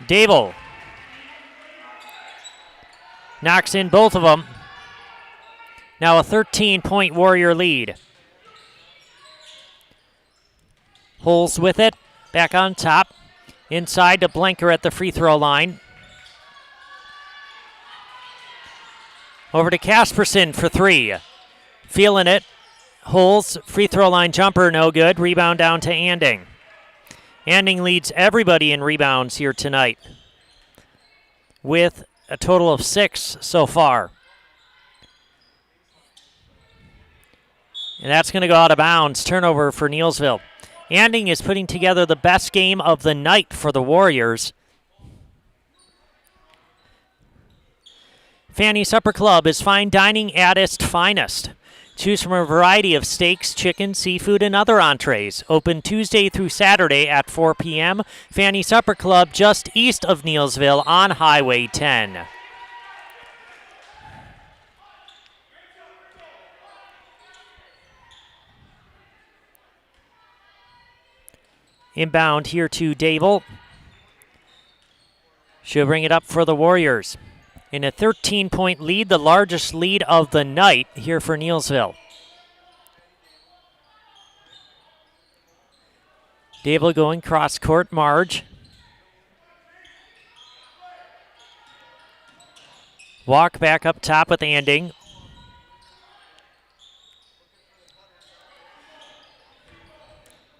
Dable knocks in both of them. Now a 13-point Warrior lead. Holes with it, back on top. Inside to Blinker at the free throw line. Over to Casperson for 3. Feeling it. Holes, free throw line jumper, no good. Rebound down to Anding. Anding leads everybody in rebounds here tonight with a total of 6 so far. And that's going to go out of bounds. Turnover for Neillsville. Anding is putting together the best game of the night for the Warriors. Fanny Supper Club is fine dining at its finest. Choose from a variety of steaks, chicken, seafood, and other entrees. Open Tuesday through Saturday at 4 p.m. Fanny Supper Club just east of Neillsville on Highway 10. Inbound here to Dable. She'll bring it up for the Warriors. In a 13-point lead, the largest lead of the night here for Neillsville. Dable going cross court, Marge. Walk back up top with Anding.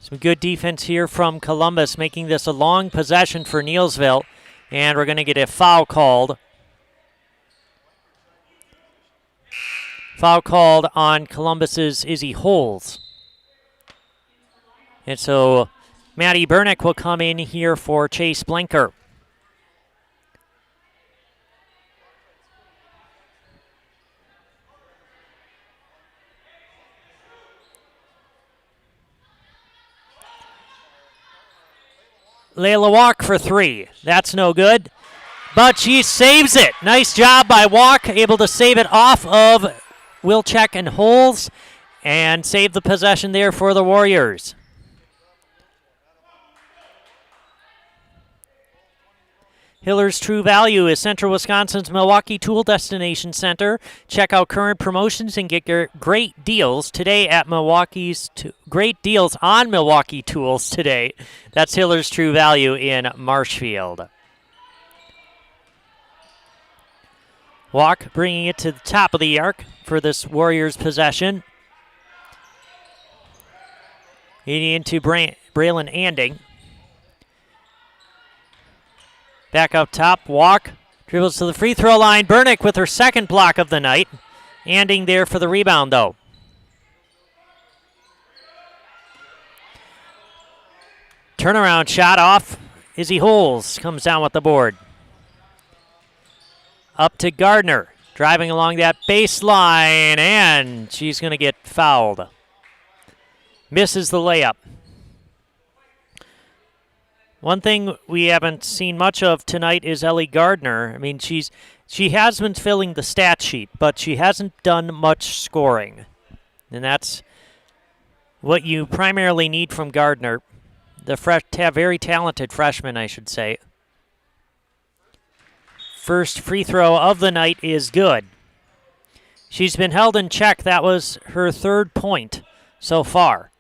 Some good defense here from Columbus, making this a long possession for Neillsville. And we're going to get a foul called. Foul called on Columbus's Izzy Holes. And so Maddie Bernick will come in here for Chase Blinker. Layla Walk for three. That's no good. But she saves it. Nice job by Walk, able to save it off of Wilczek and Holes and save the possession there for the Warriors. Hiller's True Value is Central Wisconsin's Milwaukee Tool Destination Center. Check out current promotions and get your great deals today at great deals on Milwaukee Tools today. That's Hiller's True Value in Marshfield. Walk bringing it to the top of the arc for this Warriors possession. Getting into Braylon Anding. Back up top, Walk, dribbles to the free throw line. Bernick with her second block of the night. Anding there for the rebound, though. Turnaround shot off. Izzy Holes comes down with the board. Up to Gardner, driving along that baseline, and she's going to get fouled. Misses the layup. One thing we haven't seen much of tonight is Ellie Gardner. I mean, she has been filling the stat sheet, but she hasn't done much scoring. And that's what you primarily need from Gardner. Very talented freshman, I should say. First free throw of the night is good. She's been held in check. That was her third point so far.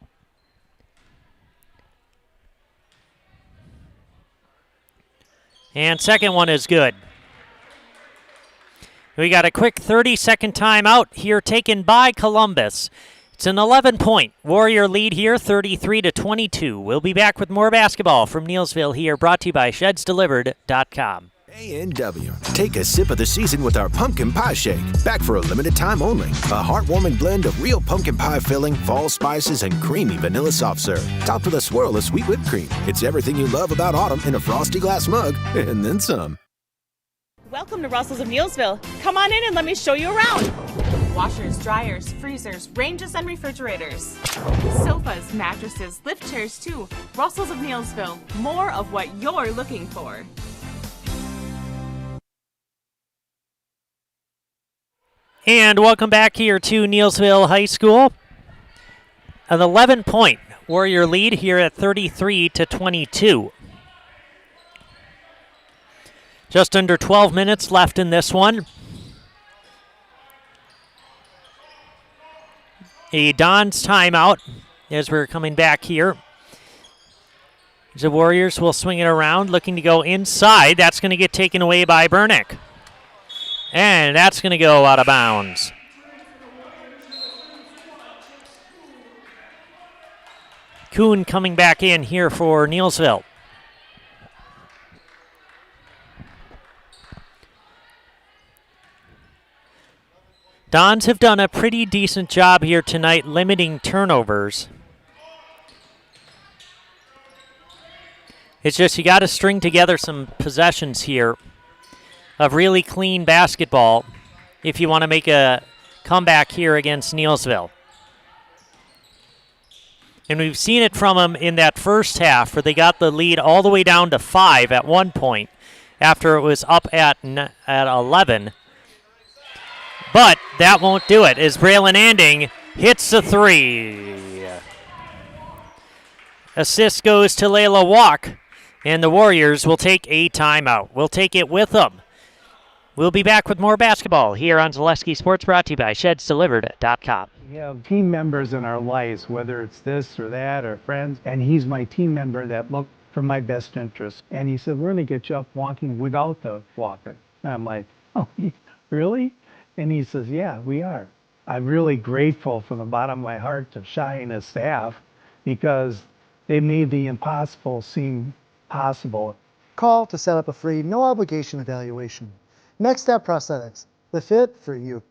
And second one is good. We got a quick 30-second timeout here taken by Columbus. It's an 11-point Warrior lead here, 33-22. We'll be back with more basketball from Neillsville here, brought to you by ShedsDelivered.com. A&W. Take a sip of the season with our pumpkin pie shake. Back for a limited time only. A heartwarming blend of real pumpkin pie filling, fall spices, and creamy vanilla soft serve. Topped with a swirl of sweet whipped cream. It's everything you love about autumn in a frosty glass mug, and then some. Welcome to Russell's of Neillsville. Come on in and let me show you around. Washers, dryers, freezers, ranges, and refrigerators. Sofas, mattresses, lift chairs too. Russell's of Neillsville. More of what you're looking for. And welcome back here to Neillsville High School. An 11-point Warrior lead here at 33-22. Just under 12 minutes left in this one. A Don's timeout as we're coming back here. The Warriors will swing it around, looking to go inside. That's going to get taken away by Bernick. And that's going to go out of bounds. Kuhn coming back in here for Neillsville. Dons have done a pretty decent job here tonight limiting turnovers. It's just you got to string together some possessions here of really clean basketball if you want to make a comeback here against Neillsville. And we've seen it from them in that first half where they got the lead all the way down to 5 at one point after it was up at 11. But that won't do it as Braylon Anding hits the 3. Assist goes to Layla Walk, and the Warriors will take a timeout. We'll take it with them. We'll be back with more basketball here on Zaleski Sports, brought to you by ShedsDelivered.com. We have team members in our lives, whether it's this or that or friends, and he's my team member that looked for my best interest. And he said, we're going to get you up walking without the walker. And I'm like, oh, really? And he says, yeah, we are. I'm really grateful from the bottom of my heart to Shai and his staff because they made the impossible seem possible. Call to set up a free, no obligation evaluation. Next Step Prosthetics, the fit for you.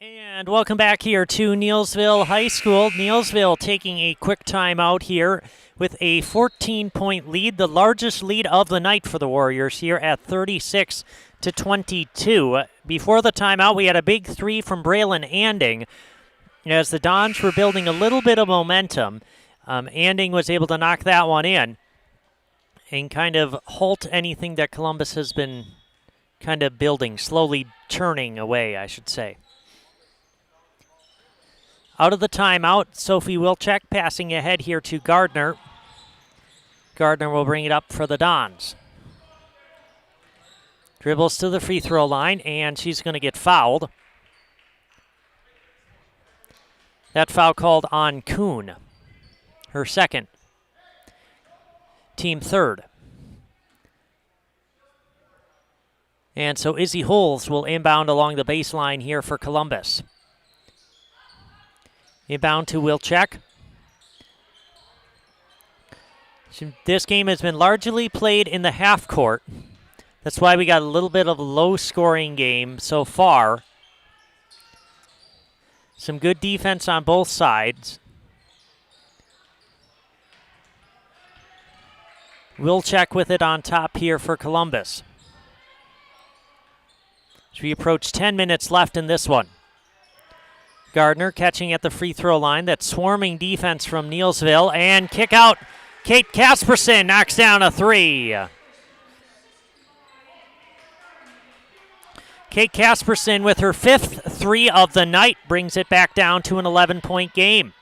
And welcome back here to Neillsville High School. Neillsville taking a quick timeout here with a 14-point lead, the largest lead of the night for the Warriors here at 36-22. Before the timeout, we had a big 3 from Braylon Anding. As the Dons were building a little bit of momentum, Anding was able to knock that one in and kind of halt anything that Columbus has been kind of building, slowly churning away, I should say. Out of the timeout, Sophie Wilczek passing ahead here to Gardner. Gardner will bring it up for the Dons. Dribbles to the free throw line, and she's going to get fouled. That foul called on Kuhn, her second. Team third. And so Izzy Holes will inbound along the baseline here for Columbus. Inbound to Wilczek. This game has been largely played in the half court. That's why we got a little bit of a low-scoring game so far. Some good defense on both sides. Wilczek with it on top here for Columbus. As we approach 10 minutes left in this one. Gardner catching at the free throw line. That swarming defense from Neillsville. And kick out. Kate Casperson knocks down a 3. Kate Casperson with her 5th 3 of the night brings it back down to an 11-point game.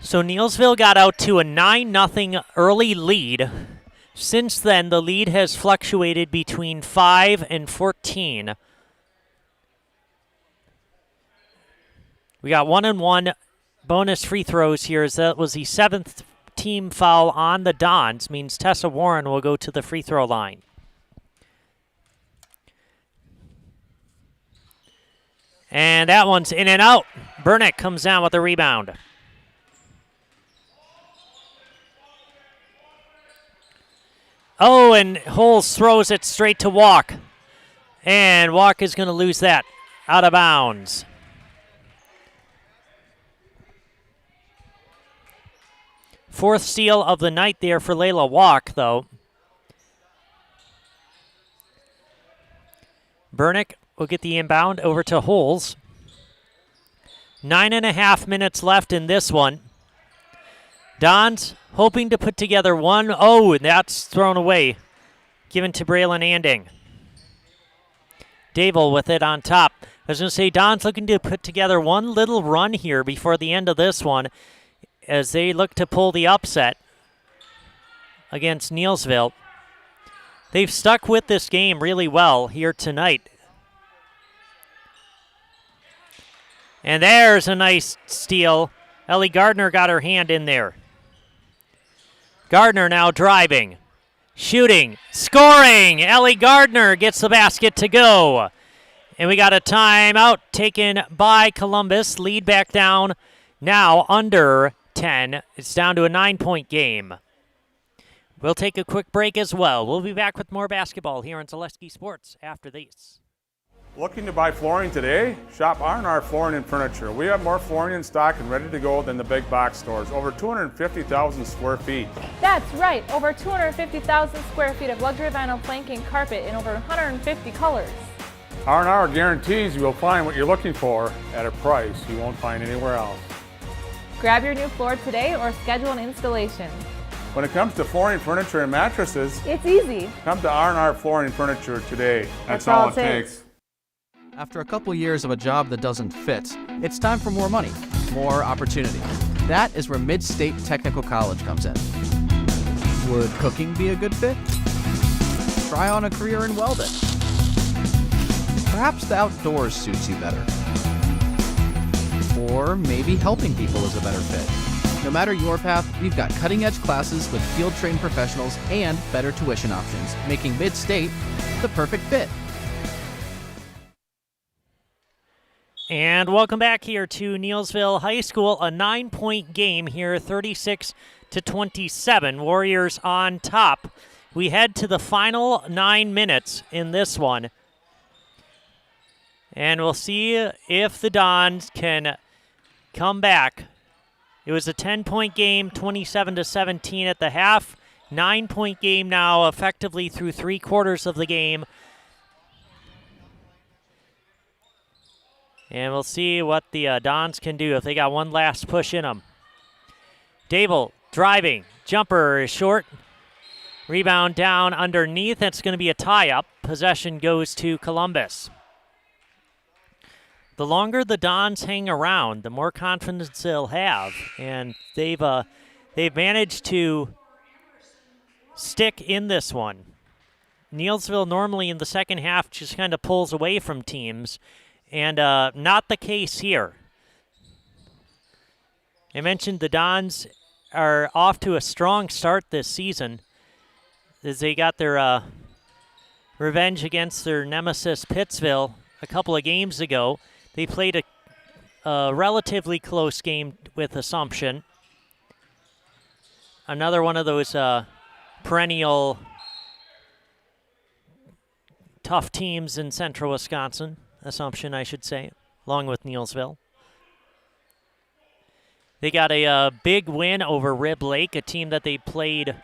So Neillsville got out to a 9-0 early lead. Since then, the lead has fluctuated between 5 and 14. We got 1-and-1 bonus free throws here, as that was the 7th team foul on the Dons, means Tessa Warren will go to the free throw line. And that one's in and out. Burnick comes down with the rebound. Oh, and Holes throws it straight to Walk. And Walk is going to lose that out of bounds. Fourth steal of the night there for Layla Walk, though. Burnick will get the inbound over to Holes. 9.5 minutes left in this one. Dons hoping to put together one. Oh, and that's thrown away. Given to Braylon Anding. Dable with it on top. I was going to say, Dons looking to put together one little run here before the end of this one, as they look to pull the upset against Neillsville. They've stuck with this game really well here tonight. And there's a nice steal. Ellie Gardner got her hand in there. Gardner now driving, shooting, scoring. Ellie Gardner gets the basket to go. And we got a timeout taken by Columbus. Lead back down Now under 10. It's down to a 9-point game. We'll take a quick break as well. We'll be back with more basketball here on Zaleski Sports after these. Looking to buy flooring today? Shop R&R Flooring and Furniture. We have more flooring in stock and ready to go than the big box stores. Over 250,000 square feet. That's right, over 250,000 square feet of luxury vinyl planking carpet in over 150 colors. R&R guarantees you will find what you're looking for at a price you won't find anywhere else. Grab your new floor today or schedule an installation. When it comes to flooring, furniture, and mattresses, it's easy. Come to R&R Flooring and Furniture today. That's all it takes. After a couple years of a job that doesn't fit, it's time for more money, more opportunity. That is where Mid-State Technical College comes in. Would cooking be a good fit? Try on a career in welding. Perhaps the outdoors suits you better. Or maybe helping people is a better fit. No matter your path, we've got cutting-edge classes with field-trained professionals and better tuition options, making Mid-State the perfect fit. And welcome back here to Neillsville High School. A 9-point game here, 36-27. Warriors on top. We head to the final 9 minutes in this one. And we'll see if the Dons can come back. It was a 10-point game, 27-17 at the half. 9-point game now, effectively through 3 quarters of the game. And we'll see what the Dons can do if they got one last push in them. Dable driving. Jumper is short. Rebound down underneath. That's going to be a tie-up. Possession goes to Columbus. The longer the Dons hang around, the more confidence they'll have. And they've managed to stick in this one. Neillsville normally in the second half just kind of pulls away from teams. And not the case here. I mentioned the Dons are off to a strong start this season as they got their revenge against their nemesis Pittsville a couple of games ago. They played a relatively close game with Assumption. Another one of those perennial tough teams in central Wisconsin. Assumption, I should say, along with Neillsville. They got a big win over Rib Lake, a team that they played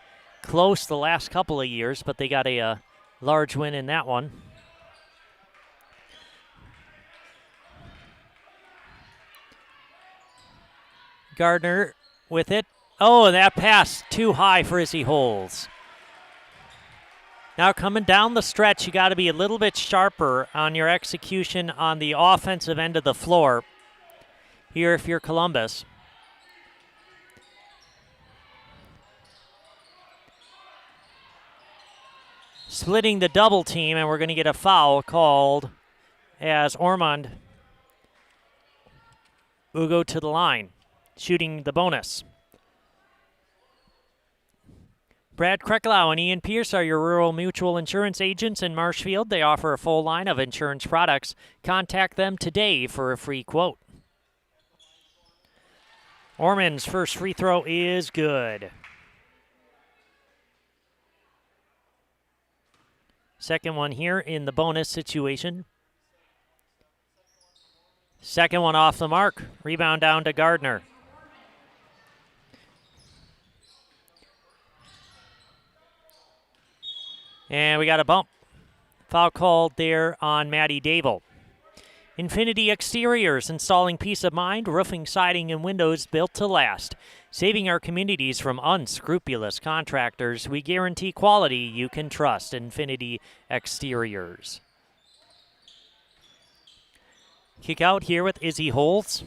close the last couple of years, but they got a large win in that one. Gardner with it. Oh, that pass too high for Izzy Holes. Now coming down the stretch, you got to be a little bit sharper on your execution on the offensive end of the floor here if you're Columbus. Splitting the double team, and we're going to get a foul called as Ormond will go to the line, shooting the bonus. Brad Krecklau and Ian Pierce are your rural mutual insurance agents in Marshfield. They offer a full line of insurance products. Contact them today for a free quote. Ormond's first free throw is good. Second one here in the bonus situation. Second one off the mark. Rebound down to Gardner. And we got a bump. Foul called there on Maddie Dable. Infinity Exteriors, installing peace of mind, roofing, siding, and windows built to last. Saving our communities from unscrupulous contractors, we guarantee quality you can trust. Infinity Exteriors. Kick out here with Izzy Holes.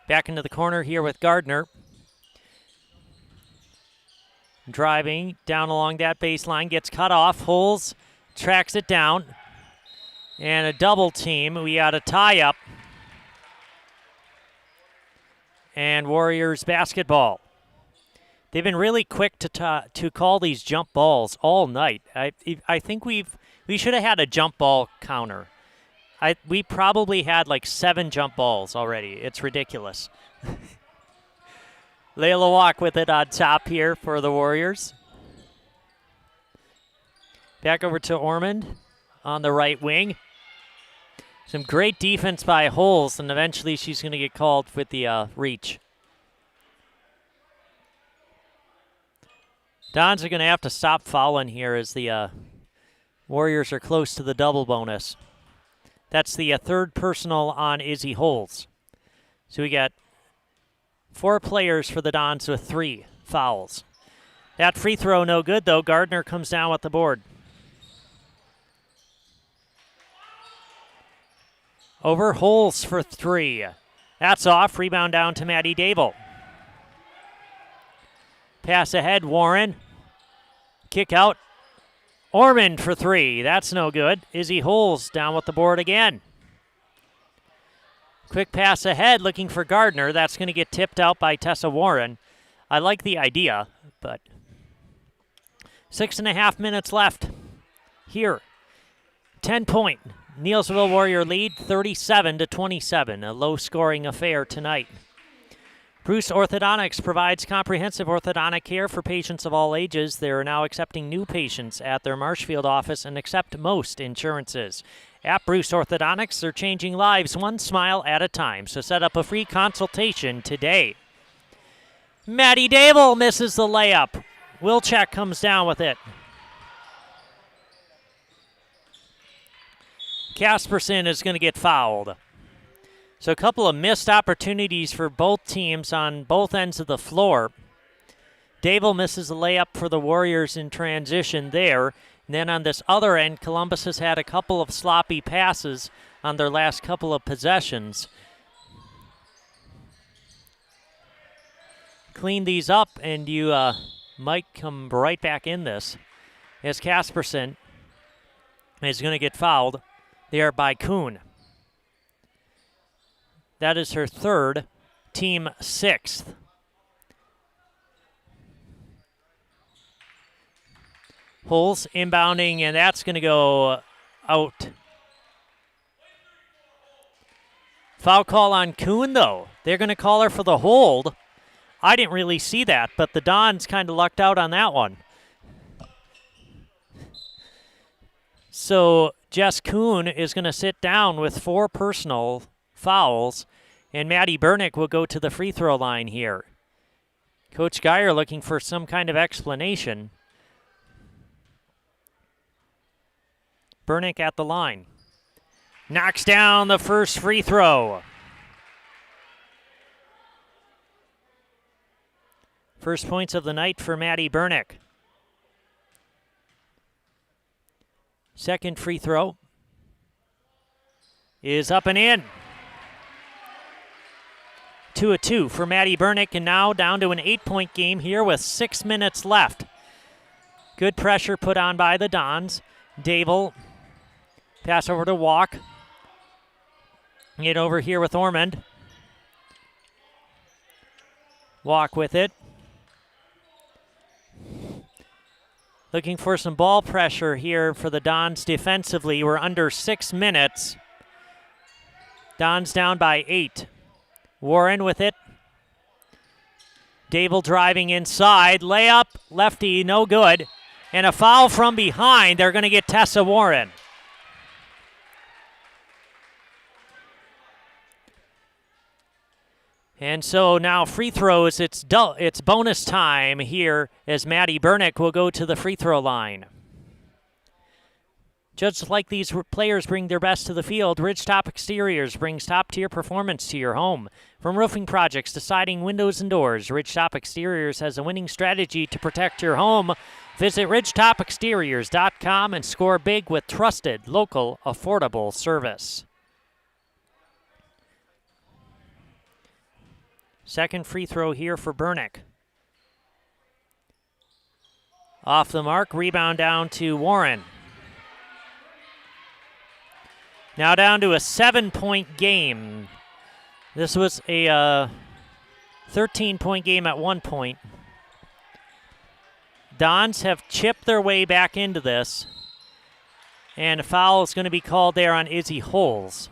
Back into the corner here with Gardner. Driving down along that baseline, gets cut off. Holes tracks it down. And a double team. We got a tie-up. And Warriors basketball. They've been really quick to call these jump balls all night. I think we should have had a jump ball counter. We probably had like 7 jump balls already. It's ridiculous. Layla Walk with it on top here for the Warriors. Back over to Ormond on the right wing. Some great defense by Holes, and eventually she's going to get called with the reach. Dons are going to have to stop fouling here as the Warriors are close to the double bonus. That's the third personal on Izzy Holes. So we got 4 players for the Dons with 3 fouls. That free throw no good, though. Gardner comes down with the board. Over Holes for 3. That's off. Rebound down to Maddie Dable. Pass ahead, Warren. Kick out. Ormond for 3. That's no good. Izzy Holes down with the board again. Quick pass ahead, looking for Gardner. That's going to get tipped out by Tessa Warren. I like the idea, but 6.5 minutes left here. 10-point Neillsville Warrior lead, 37-27. A low-scoring affair tonight. Bruce Orthodontics provides comprehensive orthodontic care for patients of all ages. They are now accepting new patients at their Marshfield office and accept most insurances. At Bruce Orthodontics, they're changing lives one smile at a time. So set up a free consultation today. Maddie Dable misses the layup. Wilczek comes down with it. Casperson is going to get fouled. So a couple of missed opportunities for both teams on both ends of the floor. Dable misses a layup for the Warriors in transition there. And then on this other end, Columbus has had a couple of sloppy passes on their last couple of possessions. Clean these up and you might come right back in this, as Casperson is going to get fouled there by Kuhn. That is her 3rd, team 6th. Holes inbounding, and that's going to go out. Foul call on Kuhn, though. They're going to call her for the hold. I didn't really see that, but the Dons kind of lucked out on that one. So Jess Kuhn is going to sit down with 4 personal fouls, and Maddie Bernick will go to the free throw line here. Coach Geyer looking for some kind of explanation. Bernick at the line. Knocks down the first free throw. First points of the night for Maddie Bernick. Second free throw is up and in. 2-2 for Maddie Bernick, and now down to an 8-point game here with 6 minutes left. Good pressure put on by the Dons. Dable, pass over to Walk. Get over here with Ormond. Walk with it. Looking for some ball pressure here for the Dons defensively. We're under 6 minutes. Dons down by 8. Warren with it. Dable driving inside. Layup, lefty, no good. And a foul from behind. They're going to get Tessa Warren. And so now free throws, it's bonus time here as Maddie Bernick will go to the free throw line. Just like these players bring their best to the field, Ridgetop Exteriors brings top-tier performance to your home. From roofing projects to siding, windows, and doors, Ridgetop Exteriors has a winning strategy to protect your home. Visit ridgetopexteriors.com and score big with trusted, local, affordable service. Second free throw here for Bernick. Off the mark, rebound down to Warren. Now down to a 7-point game. This was a 13-point game at one point. Dons have chipped their way back into this. And a foul is going to be called there on Izzy Holes.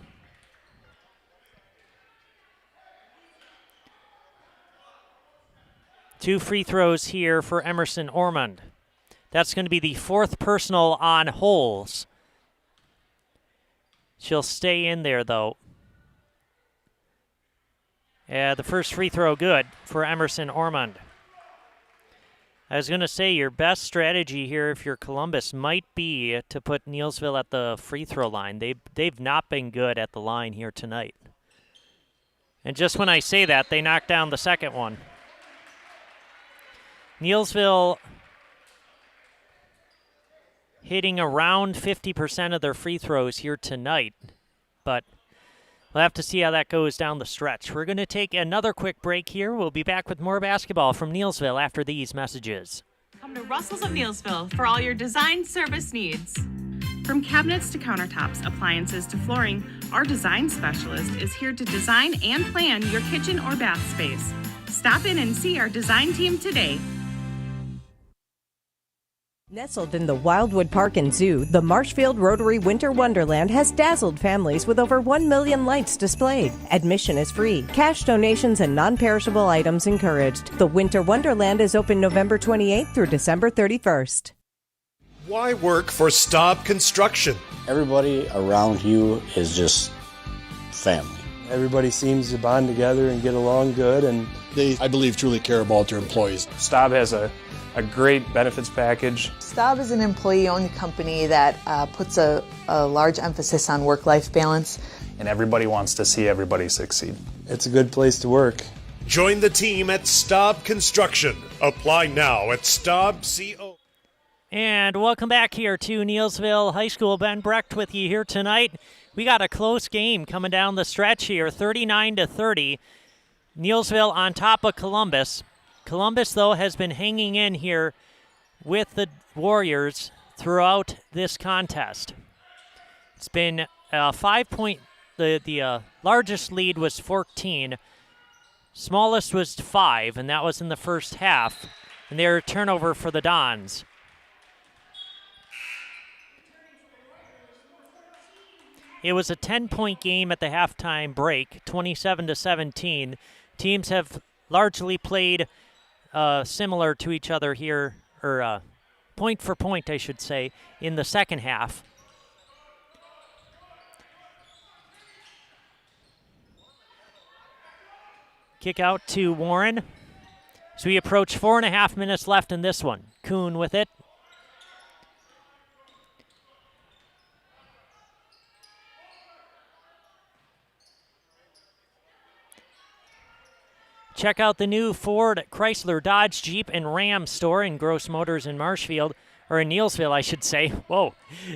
Two free throws here for Emerson Ormond. That's going to be the fourth personal on Holes. She'll stay in there, though. The first free throw good for Emerson Ormond. I was going to say your best strategy here if you're Columbus might be to put Neillsville at the free throw line. They've not been good at the line here tonight. And just when I say that, they knocked down the second one. Neillsville hitting around 50% of their free throws here tonight, but we'll have to see how that goes down the stretch. We're going to take another quick break here. We'll be back with more basketball from Neillsville after these messages. Come to Russell's of Neillsville for all your design service needs. From cabinets to countertops, appliances to flooring, our design specialist is here to design and plan your kitchen or bath space. Stop in and see our design team today. Nestled in the Wildwood Park and Zoo, the Marshfield Rotary Winter Wonderland has dazzled families with over 1 million lights displayed. Admission is free. Cash donations and non-perishable items encouraged. The Winter Wonderland is open November 28th through December 31st. Why work for Staub Construction? Everybody around you is just family. Everybody seems to bond together and get along good, and they, I believe, truly care about their employees. Staub has a great benefits package. Staub is an employee-owned company that puts a large emphasis on work-life balance. And everybody wants to see everybody succeed. It's a good place to work. Join the team at Staub Construction. Apply now at StaubCO. And welcome back here to Neillsville High School. Ben Brecht with you here tonight. We got a close game coming down the stretch here, 39-30. Neillsville on top of Columbus. Columbus, though, has been hanging in here with the Warriors throughout this contest. It's been 5 point. The largest lead was 14. Smallest was 5, and that was in the first half. And their turnover for the Dons. It was a 10-point game at the halftime break, 27-17. Teams have largely played similar to each other here, or point for point, I should say, in the second half. Kick out to Warren. So we approach 4.5 minutes left in this one. Kuhn with it. Check out the new Ford, Chrysler, Dodge, Jeep, and Ram store in Gross Motors in Marshfield, or in Neillsville, I should say. Whoa.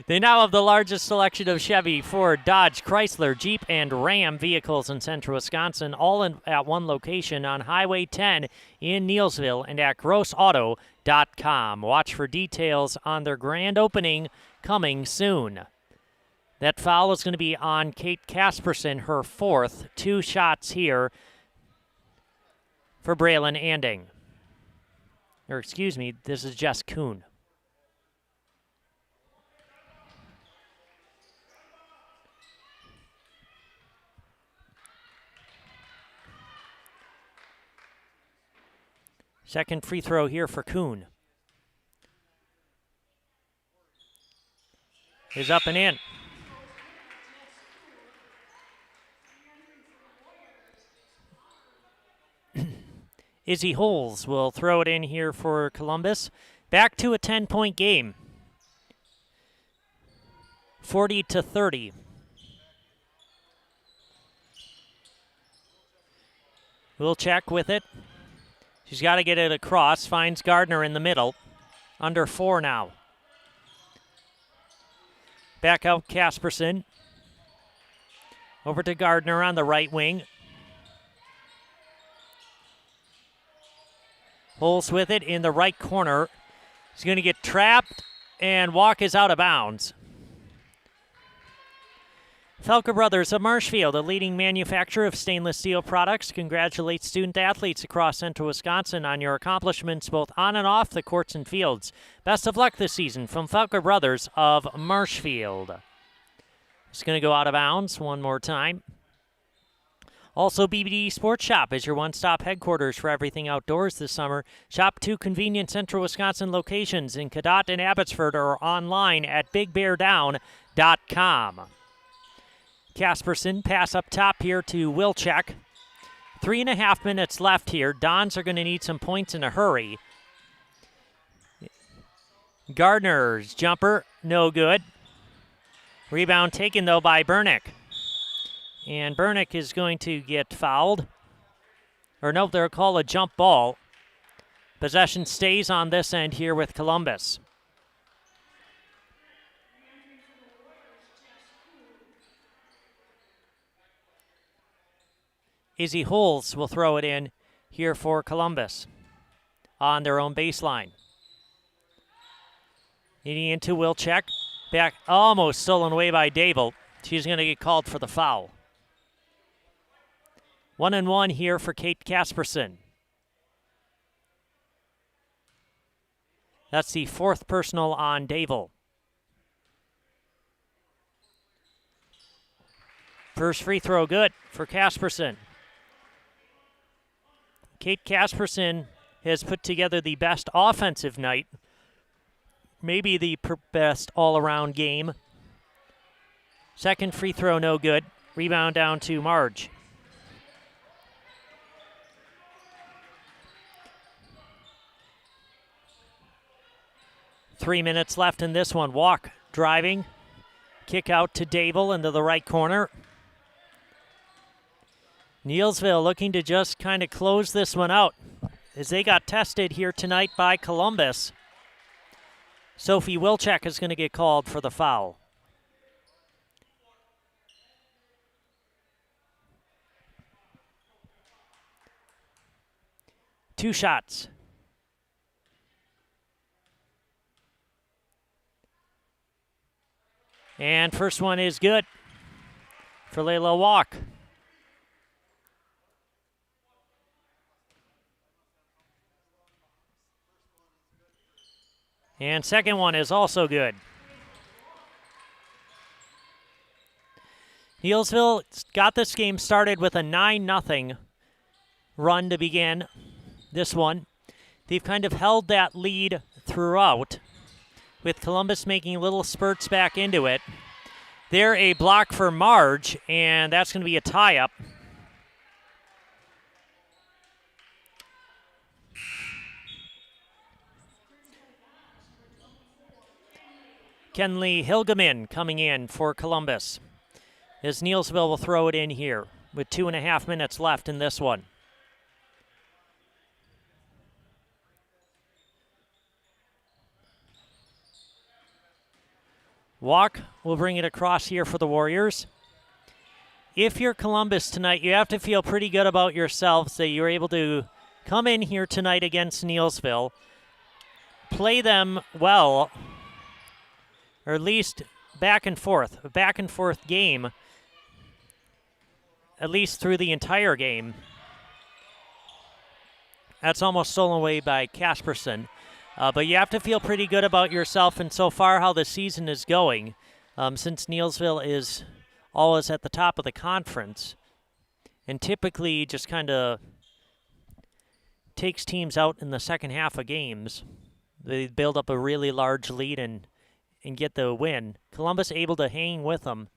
They now have the largest selection of Chevy, Ford, Dodge, Chrysler, Jeep, and Ram vehicles in central Wisconsin, all at one location on Highway 10 in Neillsville and at grossauto.com. Watch for details on their grand opening coming soon. That foul is going to be on Kate Casperson, her fourth. 2 shots here for Braylon Anding. Or excuse me, this is Jess Kuhn. Second free throw here for Kuhn. Is up and in. Izzy Holes will throw it in here for Columbus. Back to a 10-point game. 40-30. We'll check with it. She's got to get it across. Finds Gardner in the middle. Under 4 now. Back out Casperson. Over to Gardner on the right wing. Holes with it in the right corner. He's going to get trapped, and Walk is out of bounds. Felker Brothers of Marshfield, a leading manufacturer of stainless steel products, congratulates student athletes across central Wisconsin on your accomplishments both on and off the courts and fields. Best of luck this season from Felker Brothers of Marshfield. It's going to go out of bounds one more time. Also, BBD Sports Shop is your one-stop headquarters for everything outdoors this summer. Shop 2 convenient central Wisconsin locations in Cadott and Abbotsford or online at bigbeardown.com. Casperson, pass up top here to Wilczek. 3.5 minutes left here. Dons are going to need some points in a hurry. Gardner's jumper, no good. Rebound taken, though, by Bernick. And Bernick is going to get fouled. Or no, they'll call a jump ball. Possession stays on this end here with Columbus. Izzy Holes will throw it in here for Columbus on their own baseline. Leading into Wilczek. Back, almost stolen away by Dable. She's going to get called for the foul. 1-1 here for Kate Casperson. That's the 4th personal on Dable. First free throw good for Casperson. Kate Casperson has put together the best offensive night, maybe the best all-around game. Second free throw, no good. Rebound down to Marge. Three minutes left in this one. Walk driving. Kick out to Dable into the right corner. Neillsville looking to just kind of close this one out as they got tested here tonight by Columbus. Sophie Wilczek is going to get called for the foul. Two shots. And first one is good for Layla Walk. And second one is also good. Neillsville got this game started with a 9-0 run to begin this one. They've kind of held that lead throughout, with Columbus making little spurts back into it. There, a block for Marge, and that's going to be a tie-up. Kenley Hilgeman coming in for Columbus, as Neillsville will throw it in here with 2.5 minutes left in this one. Walk will bring it across here for the Warriors. If you're Columbus tonight, you have to feel pretty good about yourselves that you're able to come in here tonight against Neillsville, play them well, or at least a back and forth game, at least through the entire game. That's almost stolen away by Casperson. But you have to feel pretty good about yourself and so far how the season is going, since Neillsville is always at the top of the conference and typically just kind of takes teams out in the second half of games. They build up a really large lead and get the win. Columbus able to hang with them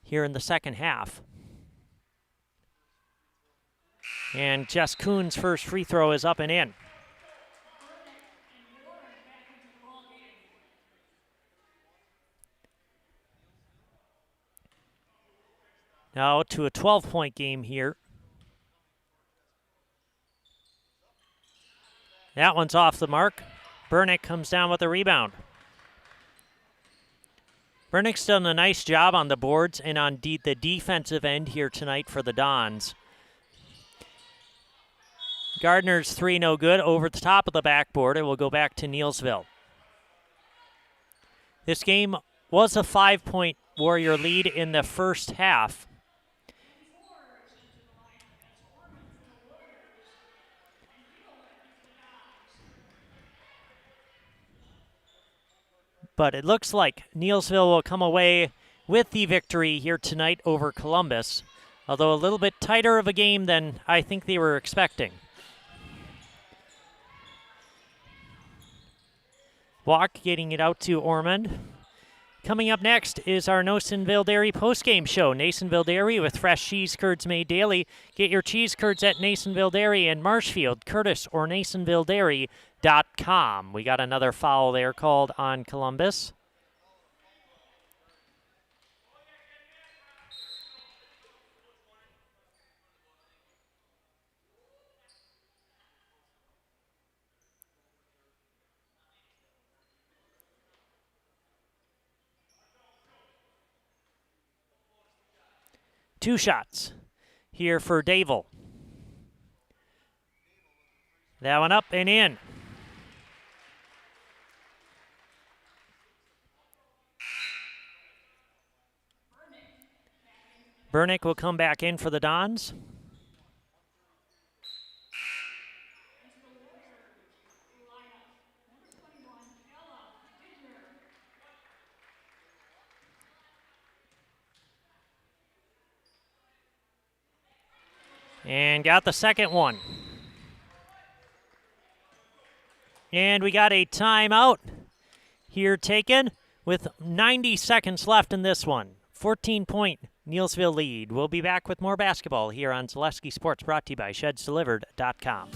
here in the second half. And Jess Kuhn's first free throw is up and in. Now to a 12-point game here. That one's off the mark. Bernick comes down with a rebound. Bernick's done a nice job on the boards and on the defensive end here tonight for the Dons. Gardner's three no good over the top of the backboard. It will go back to Neillsville. This game was a 5-point Warrior lead in the first half. But it looks like Neillsville will come away with the victory here tonight over Columbus, although a little bit tighter of a game than I think they were expecting. Walk getting it out to Ormond. Coming up next is our Neillsville Dairy postgame show. Neillsville Dairy with fresh cheese curds made daily. Get your cheese curds at Neillsville Dairy in Marshfield, Curtis, or NeillsvilleDairy.com. We got another foul there called on Columbus. Two shots here for Dable. That one up and in. Bernick will come back in for the Dons. And got the second one. And we got a timeout here taken with 90 seconds left in this one. 14-point Neillsville lead. We'll be back with more basketball here on Zaleski Sports, brought to you by ShedsDelivered.com.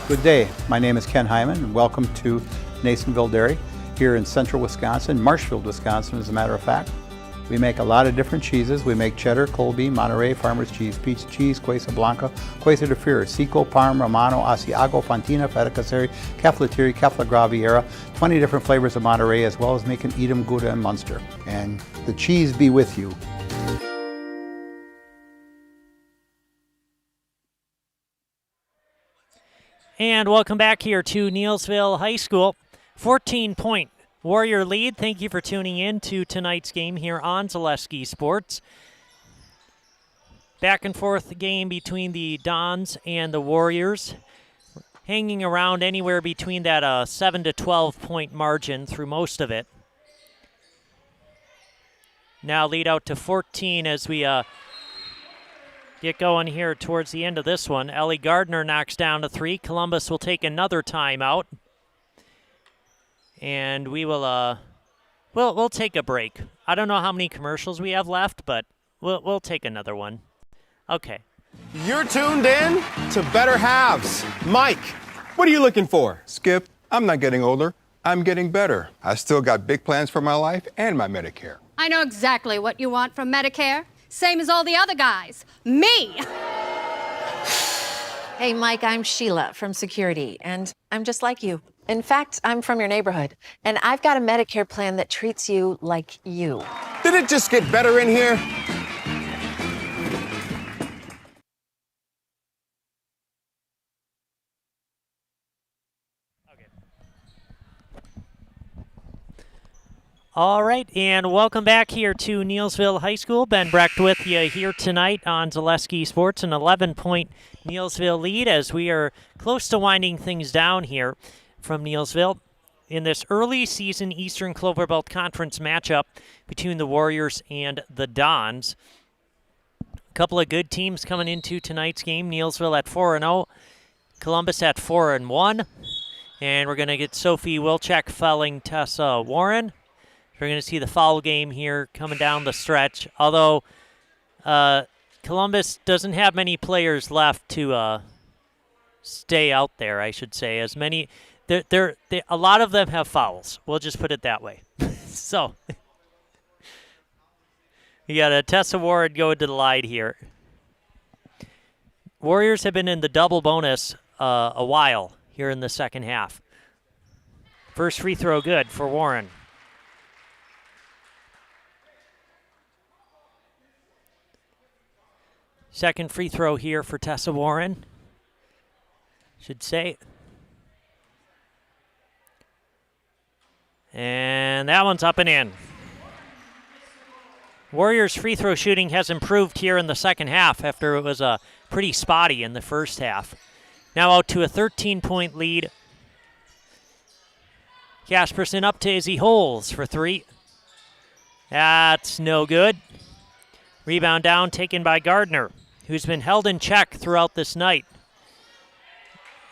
Good day. My name is Ken Hyman, and welcome to Neillsville Dairy here in central Wisconsin, Marshfield, Wisconsin, as a matter of fact. We make a lot of different cheeses. We make cheddar, Colby, Monterey, Farmer's Cheese, Peach Cheese, Quesa Blanca, Quesa de Fir, Seco, Parm, Romano, Asiago, Fontina, Feta Caseri, Caflatiri, Cafla Graviera, 20 different flavors of Monterey, as well as making Edam, Gouda, and Munster. And the cheese be with you. And welcome back here to Neillsville High School. 14-point Warrior lead. Thank you for tuning in to tonight's game here on Zaleski Sports. Back and forth game between the Dons and the Warriors, hanging around anywhere between that 7 to 12 point margin through most of it. Now lead out to 14 as we get going here towards the end of this one. Ellie Gardner knocks down a three. Columbus will take another timeout. And we will, we'll take a break. I don't know how many commercials we have left, but we'll take another one. Okay. You're tuned in to Better Halves. Mike, what are you looking for? Skip, I'm not getting older. I'm getting better. I still got big plans for my life and my Medicare. I know exactly what you want from Medicare. Same as all the other guys. Me! Hey, Mike, I'm Sheila from Security, and I'm just like you. In fact, I'm from your neighborhood, and I've got a Medicare plan that treats you like you. Did it just get better in here? All right, and welcome back here to Neillsville High School. Ben Brecht with you here tonight on Zaleski Sports, an 11-point Neillsville lead as we are close to winding things down here from Neillsville in this early season Eastern Clover Belt Conference matchup between the Warriors and the Dons. A couple of good teams coming into tonight's game. Neillsville at 4-0, Columbus at 4-1, and we're going to get Sophie Wilczek fouling Tessa Warren. We're going to see the foul game here coming down the stretch, although Columbus doesn't have many players left to stay out there, I should say. As many, a lot of them have fouls. We'll just put it that way. So you got a Tessa Ward going to the line here. Warriors have been in the double bonus a while here in the second half. First free throw good for Warren. Second free throw here for Tessa Warren. Should say. And that one's up and in. Warriors' free throw shooting has improved here in the second half after it was pretty spotty in the first half. Now out to a 13-point lead. Casperson up to Izzy Holes for three. That's no good. Rebound down taken by Gardner, who's been held in check throughout this night.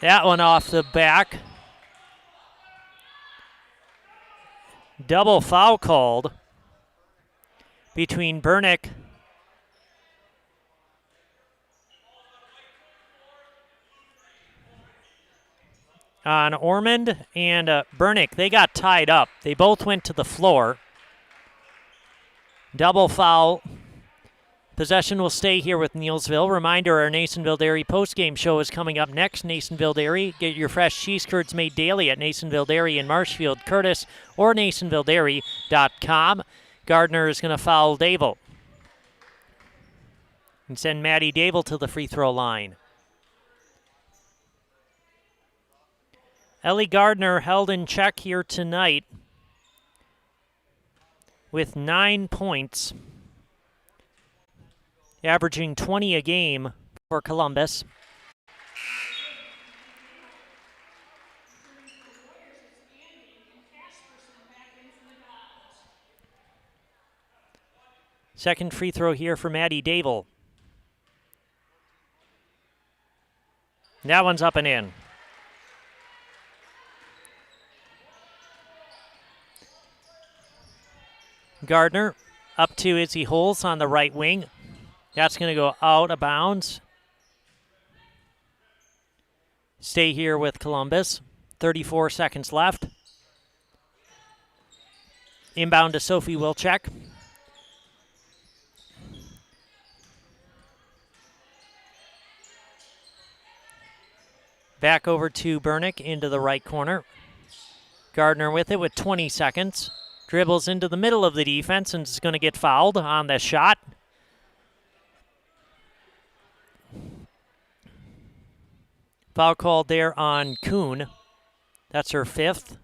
That one off the back. Double foul called between Bernick on Ormond and Bernick. They got tied up. They both went to the floor. Double foul. Possession will stay here with Neillsville. Reminder, our Neillsville Dairy postgame show is coming up next. Neillsville Dairy. Get your fresh cheese curds made daily at Neillsville Dairy in Marshfield, Curtis, or NeillsvilleDairy.com. Gardner is going to foul Dable and send Maddie Dable to the free throw line. Ellie Gardner held in check here tonight with 9 points, averaging 20 a game for Columbus. Second free throw here for Maddie Dable. That one's up and in. Gardner up to Izzy Holes on the right wing. That's going to go out of bounds. Stay here with Columbus. 34 seconds left. Inbound to Sophie Wilczek. Back over to Bernick into the right corner. Gardner with it with 20 seconds. Dribbles into the middle of the defense and is going to get fouled on the shot. Foul called there on Kuhn. That's her fifth.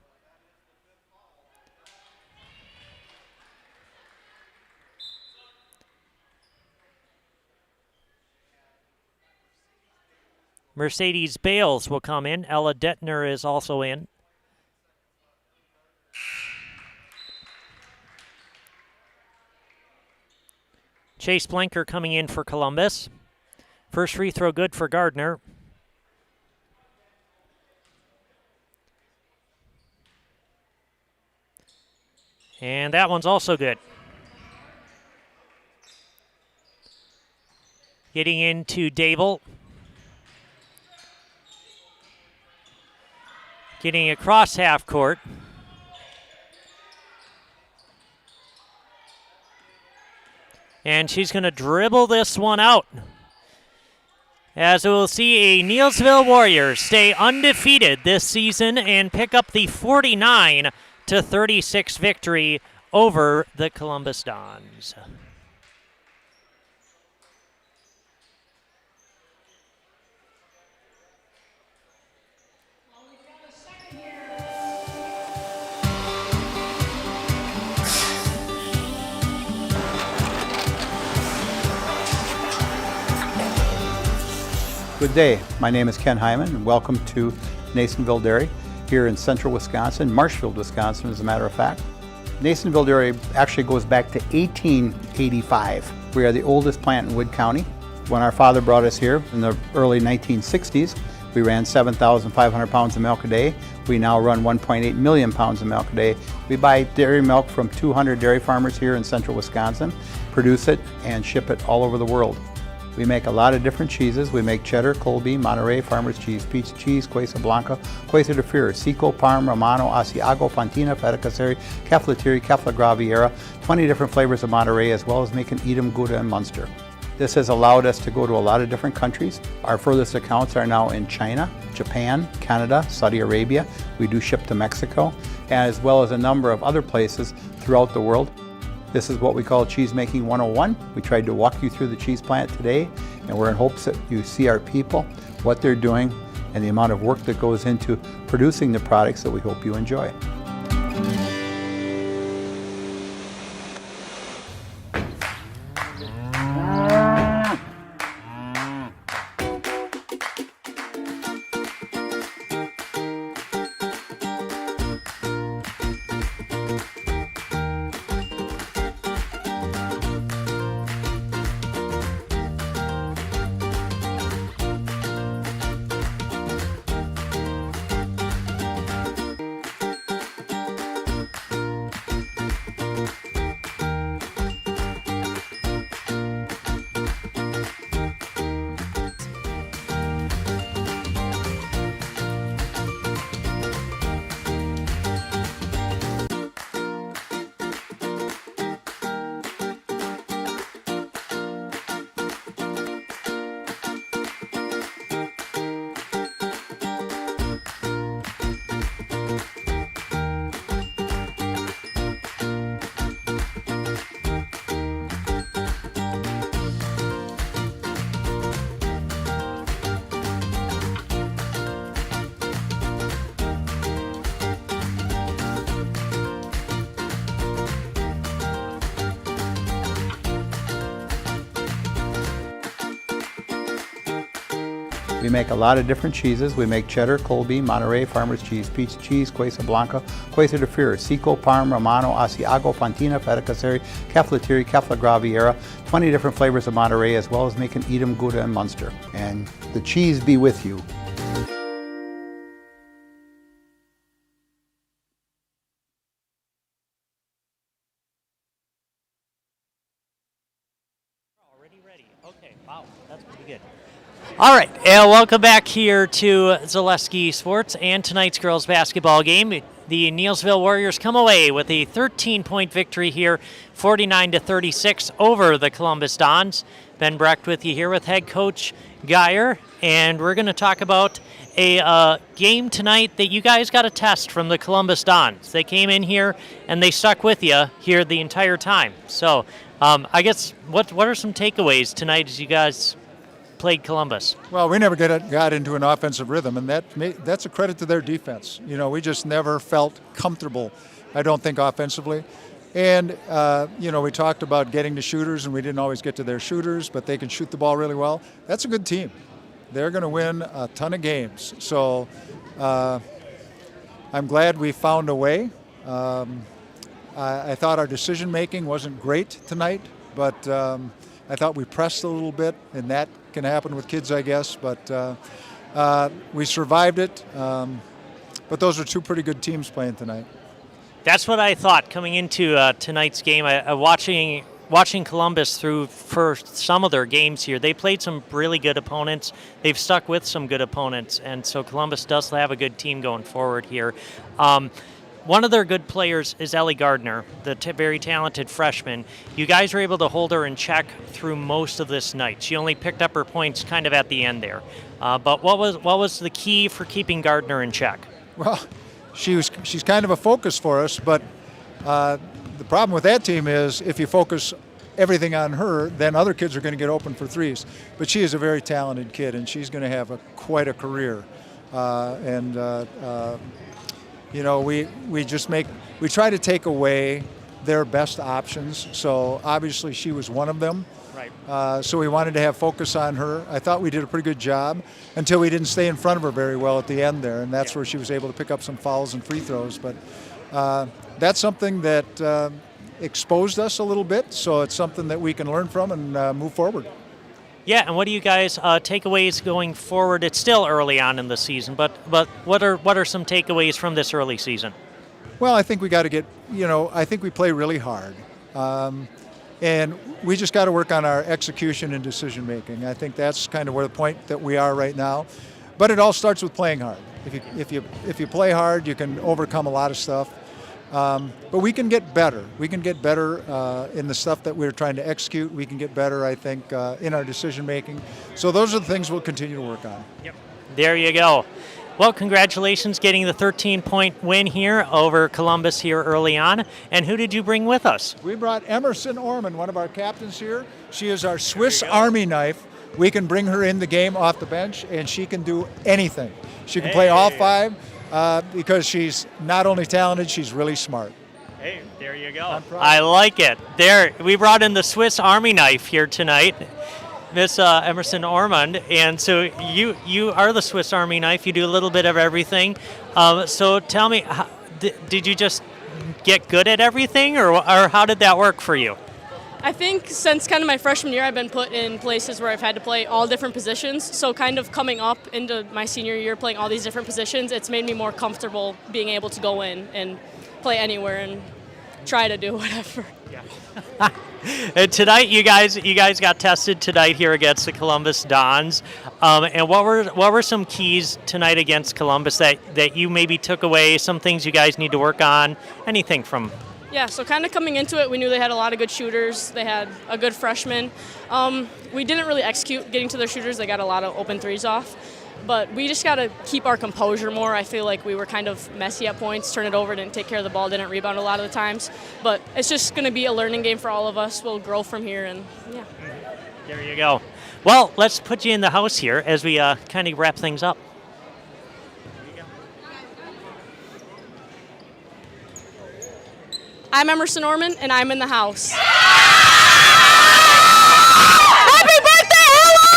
Mercedes Bales will come in. Ella Detner is also in. Chase Blanker coming in for Columbus. First free throw good for Gardner. And that one's also good. Getting into Dable. Getting across half court. And she's going to dribble this one out. As we'll see a Neillsville Warriors stay undefeated this season and pick up the 49-36 victory over the Columbus Dons. Good day. My name is Ken Hyman, and welcome to Neillsville Dairy here in central Wisconsin, Marshfield, Wisconsin, as a matter of fact. Neillsville Dairy actually goes back to 1885. We are the oldest plant in Wood County. When our father brought us here in the early 1960s, we ran 7,500 pounds of milk a day. We now run 1.8 million pounds of milk a day. We buy dairy milk from 200 dairy farmers here in central Wisconsin, produce it, and ship it all over the world. We make a lot of different cheeses. We make cheddar, Colby, Monterey, Farmer's Cheese, Peach Cheese, Quesa Blanca, Quesa de Fure, Seco, Parm, Romano, Asiago, Fontina, Feta Caseri, Caflatiri, Cafla Graviera, 20 different flavors of Monterey, as well as making Edam, Gouda, and Munster. This has allowed us to go to a lot of different countries. Our furthest accounts are now in China, Japan, Canada, Saudi Arabia. We do ship to Mexico, as well as a number of other places throughout the world. This is what we call Cheese Making 101. We tried to walk you through the cheese plant today, and we're in hopes that you see our people, what they're doing, and the amount of work that goes into producing the products that we hope you enjoy. We make a lot of different cheeses. We make cheddar, Colby, Monterey, Farmer's Cheese, Pizza Cheese, Quesa Blanca, Quesa de Fir, Seco, Parm, Romano, Asiago, Fontina, Feta Caseri, Caflatiri, Cafla Graviera, 20 different flavors of Monterey, as well as making Edam, Gouda, and Munster. And the cheese be with you. All right, and welcome back here to Zaleski Sports and tonight's girls basketball game. The Neillsville Warriors come away with a 13-point victory here, 49-36 over the Columbus Dons. Ben Brecht with you here with head coach Geyer, and we're going to talk about a game tonight that you guys got a test from the Columbus Dons. They came in here and they stuck with you here the entire time. So I guess what are some takeaways tonight as you guys played Columbus? Well, we never got into an offensive rhythm, and that's a credit to their defense. You know, we just never felt comfortable, I don't think, offensively. And, you know, we talked about getting to shooters, and we didn't always get to their shooters, but they can shoot the ball really well. That's a good team. They're going to win a ton of games. So I'm glad we found a way. I thought our decision-making wasn't great tonight, but I thought we pressed a little bit, and that can happen with kids, I guess. But we survived it. But those are two pretty good teams playing tonight. That's what I thought coming into tonight's game. Watching Columbus through for some of their games here, they played some really good opponents. They've stuck with some good opponents, and so Columbus does have a good team going forward here. One of their good players is Ellie Gardner, the very talented freshman. You guys were able to hold her in check through most of this night. She only picked up her points kind of at the end there. But what was the key for keeping Gardner in check? Well, she's kind of a focus for us, but the problem with that team is if you focus everything on her, then other kids are going to get open for threes. But she is a very talented kid, and she's going to have quite a career. You know, we try to take away their best options. So obviously she was one of them. Right. So we wanted to have focus on her. I thought we did a pretty good job until we didn't stay in front of her very well at the end there, and that's where she was able to pick up some fouls and free throws. But that's something that exposed us a little bit. So it's something that we can learn from and move forward. Yeah, and what do you guys takeaways going forward? It's still early on in the season, but what are some takeaways from this early season? Well, I think we got to get, I think we play really hard. And we just got to work on our execution and decision making. I think that's kind of where the point that we are right now. But it all starts with playing hard. If you play hard, you can overcome a lot of stuff. But we can get better. We can get better in the stuff that we're trying to execute. We can get better, I think, in our decision-making. So those are the things we'll continue to work on. Yep. There you go. Well, congratulations getting the 13-point win here over Columbus here early on. And who did you bring with us? We brought Emerson Orman, one of our captains here. She is our Swiss Army knife. We can bring her in the game off the bench, and she can do anything. She can play all five. Because she's not only talented, she's really smart. Hey, there you go. I like it. There, we brought in the Swiss Army knife here tonight, Miss Emerson Ormond, and so you are the Swiss Army knife. You do a little bit of everything. So tell me, did you just get good at everything, or how did that work for you? I think since kind of my freshman year, I've been put in places where I've had to play all different positions. So kind of coming up into my senior year, playing all these different positions, it's made me more comfortable being able to go in and play anywhere and try to do whatever. Yeah. And tonight, you guys got tested tonight here against the Columbus Dons. And what were some keys tonight against Columbus that you maybe took away? Some things you guys need to work on? Anything from? Yeah, so kind of coming into it, we knew they had a lot of good shooters. They had a good freshman. We didn't really execute getting to their shooters. They got a lot of open threes off. But we just got to keep our composure more. I feel like we were kind of messy at points, turn it over, didn't take care of the ball, didn't rebound a lot of the times. But it's just going to be a learning game for all of us. We'll grow from here, and yeah. There you go. Well, let's put you in the house here as we kind of wrap things up. I'm Emerson Orman, and I'm in the house. Happy birthday, Ella!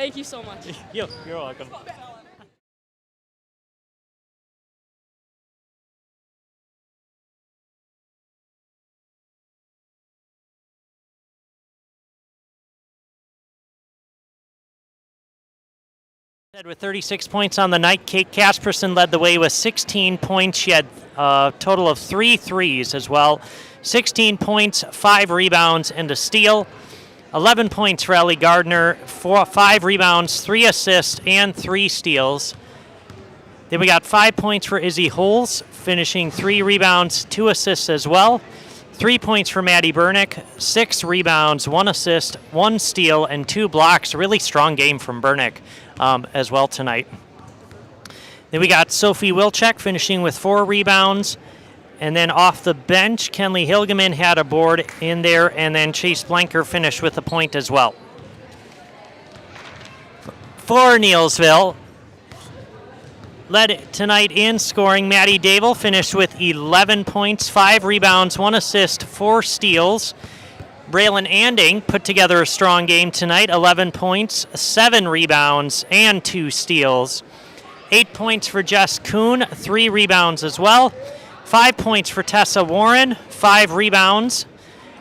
Thank you so much. You're welcome. With 36 points on the night, Kate Casperson led the way with 16 points. She had a total of 3 threes as well. 16 points, 5 rebounds, and a steal. 11 points for Ellie Gardner, 5 rebounds, 3 assists, and 3 steals. Then we got 5 points for Izzy Holes, finishing 3 rebounds, 2 assists as well. 3 points for Maddie Bernick, 6 rebounds, 1 assist, 1 steal, and 2 blocks. A really strong game from Bernick as well tonight. Then we got Sophie Wilczek finishing with 4 rebounds. And then off the bench, Kenley Hilgeman had a board in there, and then Chase Blanker finished with a point as well. For Neillsville, led tonight in scoring, Maddie Dable finished with 11 points, 5 rebounds, 1 assist, 4 steals. Braylon Anding put together a strong game tonight, 11 points, 7 rebounds, and 2 steals. 8 points for Jess Kuhn, 3 rebounds as well. 5 points for Tessa Warren, 5 rebounds.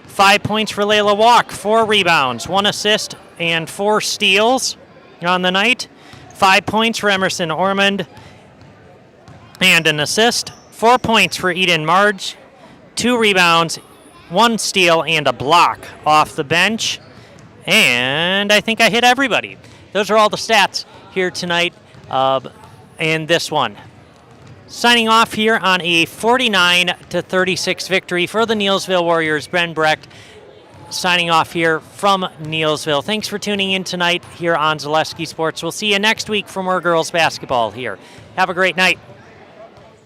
5 points for Layla Walk, 4 rebounds, 1 assist, and 4 steals on the night. 5 points for Emerson Ormond, and an assist. 4 points for Eden Marge, 2 rebounds, 1 steal, and a block off the bench. And I think I hit everybody. Those are all the stats here tonight in this one. Signing off here on a 49-36 victory for the Neillsville Warriors. Ben Brecht signing off here from Neillsville. Thanks for tuning in tonight here on Zaleski Sports. We'll see you next week for more girls basketball here. Have a great night.